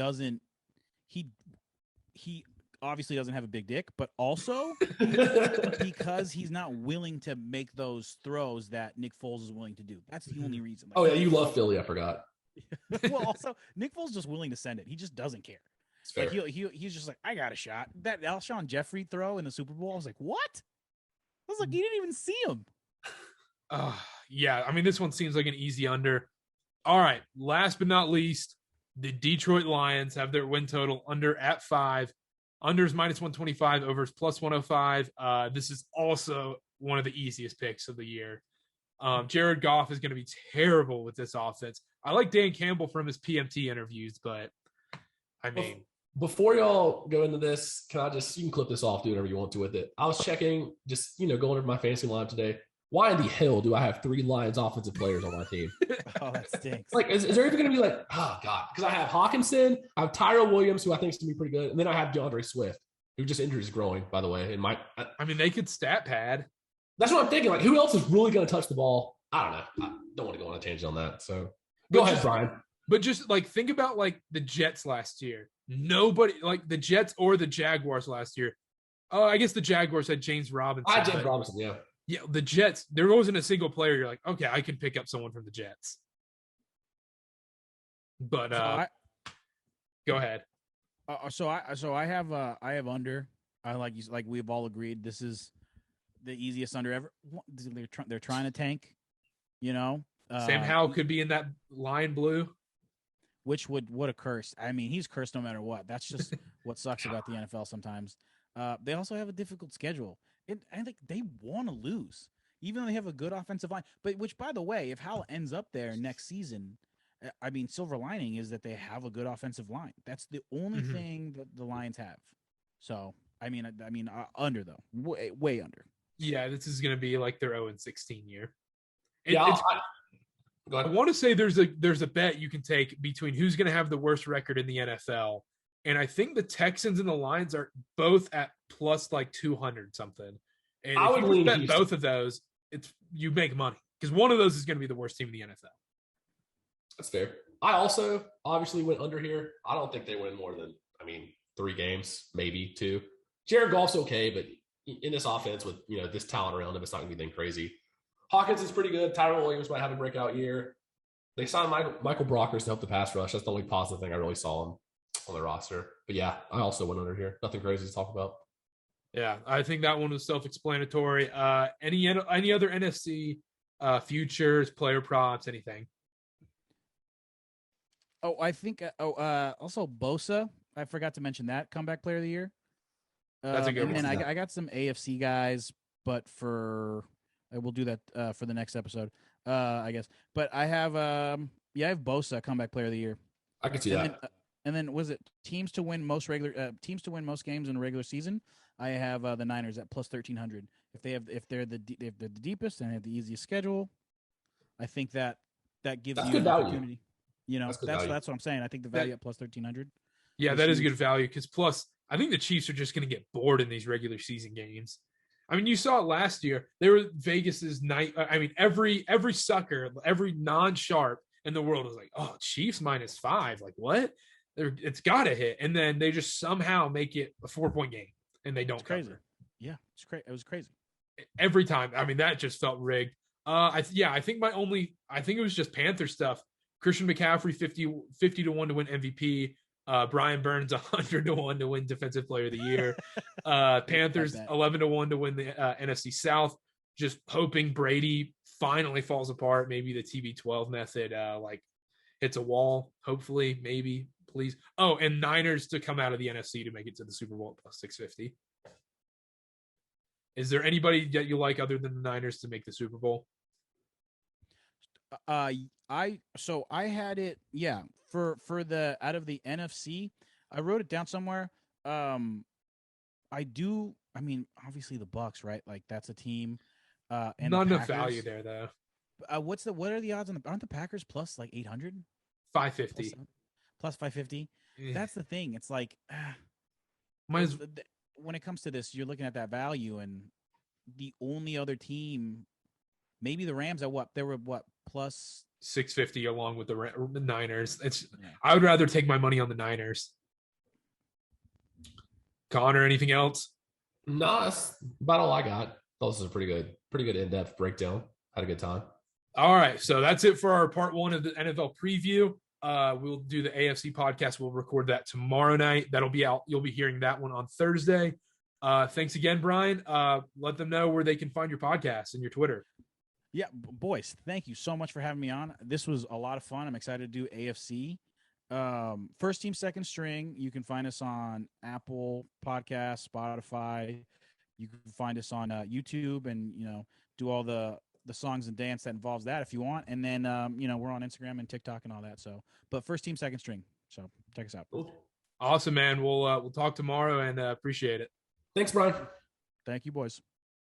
obviously doesn't have a big dick, but also because he's not willing to make those throws that Nick Foles is willing to do. That's the only reason. Oh yeah, you love Philly. I forgot. Well, also Nick Foles just willing to send it. He just doesn't care. Like he's just like, I got a shot. That Alshon Jeffrey throw in the Super Bowl, I was like, what? I was like, you didn't even see him. Yeah, I mean, this one seems like an easy under. All right, last but not least, the Detroit Lions have their win total under at 5. Unders -125, overs +105. This is also one of the easiest picks of the year. Jared Goff is going to be terrible with this offense. I like Dan Campbell from his PMT interviews, but I mean, before y'all go into this, you can clip this off, do whatever you want to with it. I was checking, just, going over my fantasy line today. Why in the hell do I have 3 Lions offensive players on my team? Oh, that stinks. Like, is there even going to be like, oh God, because I have Hawkinson, I have Tyrell Williams, who I think is going to be pretty good, and then I have DeAndre Swift, who just injuries growing, by the way. And I mean, they could stat pad. That's what I'm thinking. Like, who else is really going to touch the ball? I don't know. I don't want to go on a tangent on that. So go ahead, Brian. But just like think about like the Jets last year. Nobody like the Jets or the Jaguars last year. Oh, I guess the Jaguars had James Robinson. James Robinson, yeah. Yeah, the Jets, there wasn't a single player you're like, okay, I can pick up someone from the Jets. But go ahead. So I have under. I like we've all agreed this is the easiest under ever. They're trying to tank, Sam Howell could be in that line blue. Which what a curse. I mean, he's cursed no matter what. That's just what sucks about the NFL sometimes. They also have a difficult schedule. I think they want to lose, even though they have a good offensive line. But which, by the way, if Howell ends up there next season, I mean, silver lining is that they have a good offensive line. That's the only thing that the Lions have. So, I mean, under though, way under. Yeah, this is going to be like their 0-16 year. I want to say there's a bet you can take between who's going to have the worst record in the NFL. And I think the Texans and the Lions are both at plus like 200 something. And if you bet both of those, you make money because one of those is going to be the worst team in the NFL. That's fair. I also obviously went under here. I don't think they win more than 3 games, maybe 2. Jared Goff's okay, but in this offense with this talent around him, it's not going to be anything crazy. Hawkins is pretty good. Tyrell Williams might have a breakout year. They signed Michael Brockers to help the pass rush. That's the only positive thing I really saw on the roster. But yeah, I also went under here. Nothing crazy to talk about. Yeah, I think that one was self-explanatory. Any other NFC futures, player props, anything? Oh, I think. Also Bosa. I forgot to mention that comeback player of the year. That's a good one. And I got some AFC guys, but I will do that for the next episode, I guess. But I have I have Bosa comeback player of the year. I can see that. And then was it teams to win most games in a regular season? I have the Niners at plus 1,300. If they're the deepest and have the easiest schedule, I think that gives you an opportunity. That's what I'm saying. I think the value at plus 1,300. Yeah, that is good value because plus I think the Chiefs are just going to get bored in these regular season games. I mean, you saw it last year. There were Vegas's night. I mean, every sucker, every non-sharp in the world was like, "Oh, Chiefs -5. Like what? It's got to hit." And then they just somehow make it a 4-point game, and they don't. It's crazy. Cover. Yeah, it's crazy. It was crazy every time. I mean, that just felt rigged. I think it was just Panther stuff. Christian McCaffrey 50 to 1 to win MVP. Brian Burns 100 to 1 to win Defensive Player of the Year. Panthers 11 to 1 to win the NFC South. Just hoping Brady finally falls apart. Maybe the TB12 method hits a wall. Hopefully, maybe, please. Oh, and Niners to come out of the NFC to make it to the Super Bowl at plus 650. Is there anybody that you like other than the Niners to make the Super Bowl? I had it, for the out of the NFC, I wrote it down somewhere. Obviously the Bucks, right? Like that's a team. And not enough value there though. What are the odds aren't the Packers plus like 800? 550. Plus 550. Yeah. That's the thing. It's like when it comes to this, you're looking at that value, and the only other team maybe the Rams at what? They were what, plus 650 along with the Niners. Yeah. I would rather take my money on the Niners. Connor, anything else? No, that's about all I got. This is a pretty good in-depth breakdown. Had a good time. All right, so that's it for our part 1 of the NFL preview. We'll do the AFC podcast. We'll record that tomorrow night. That'll be out. You'll be hearing that one on Thursday. Thanks again, Bryan. Let them know where they can find your podcast and your Twitter. Yeah, boys, thank you so much for having me on. This was a lot of fun. I'm excited to do AFC. First team, second string. You can find us on Apple Podcasts, Spotify. You can find us on YouTube, and do all the songs and dance that involves that if you want. And then we're on Instagram and TikTok and all that. So, but first team, second string. So check us out. Cool. Awesome, man. We'll talk tomorrow, and appreciate it. Thanks, Bryan. Thank you, boys.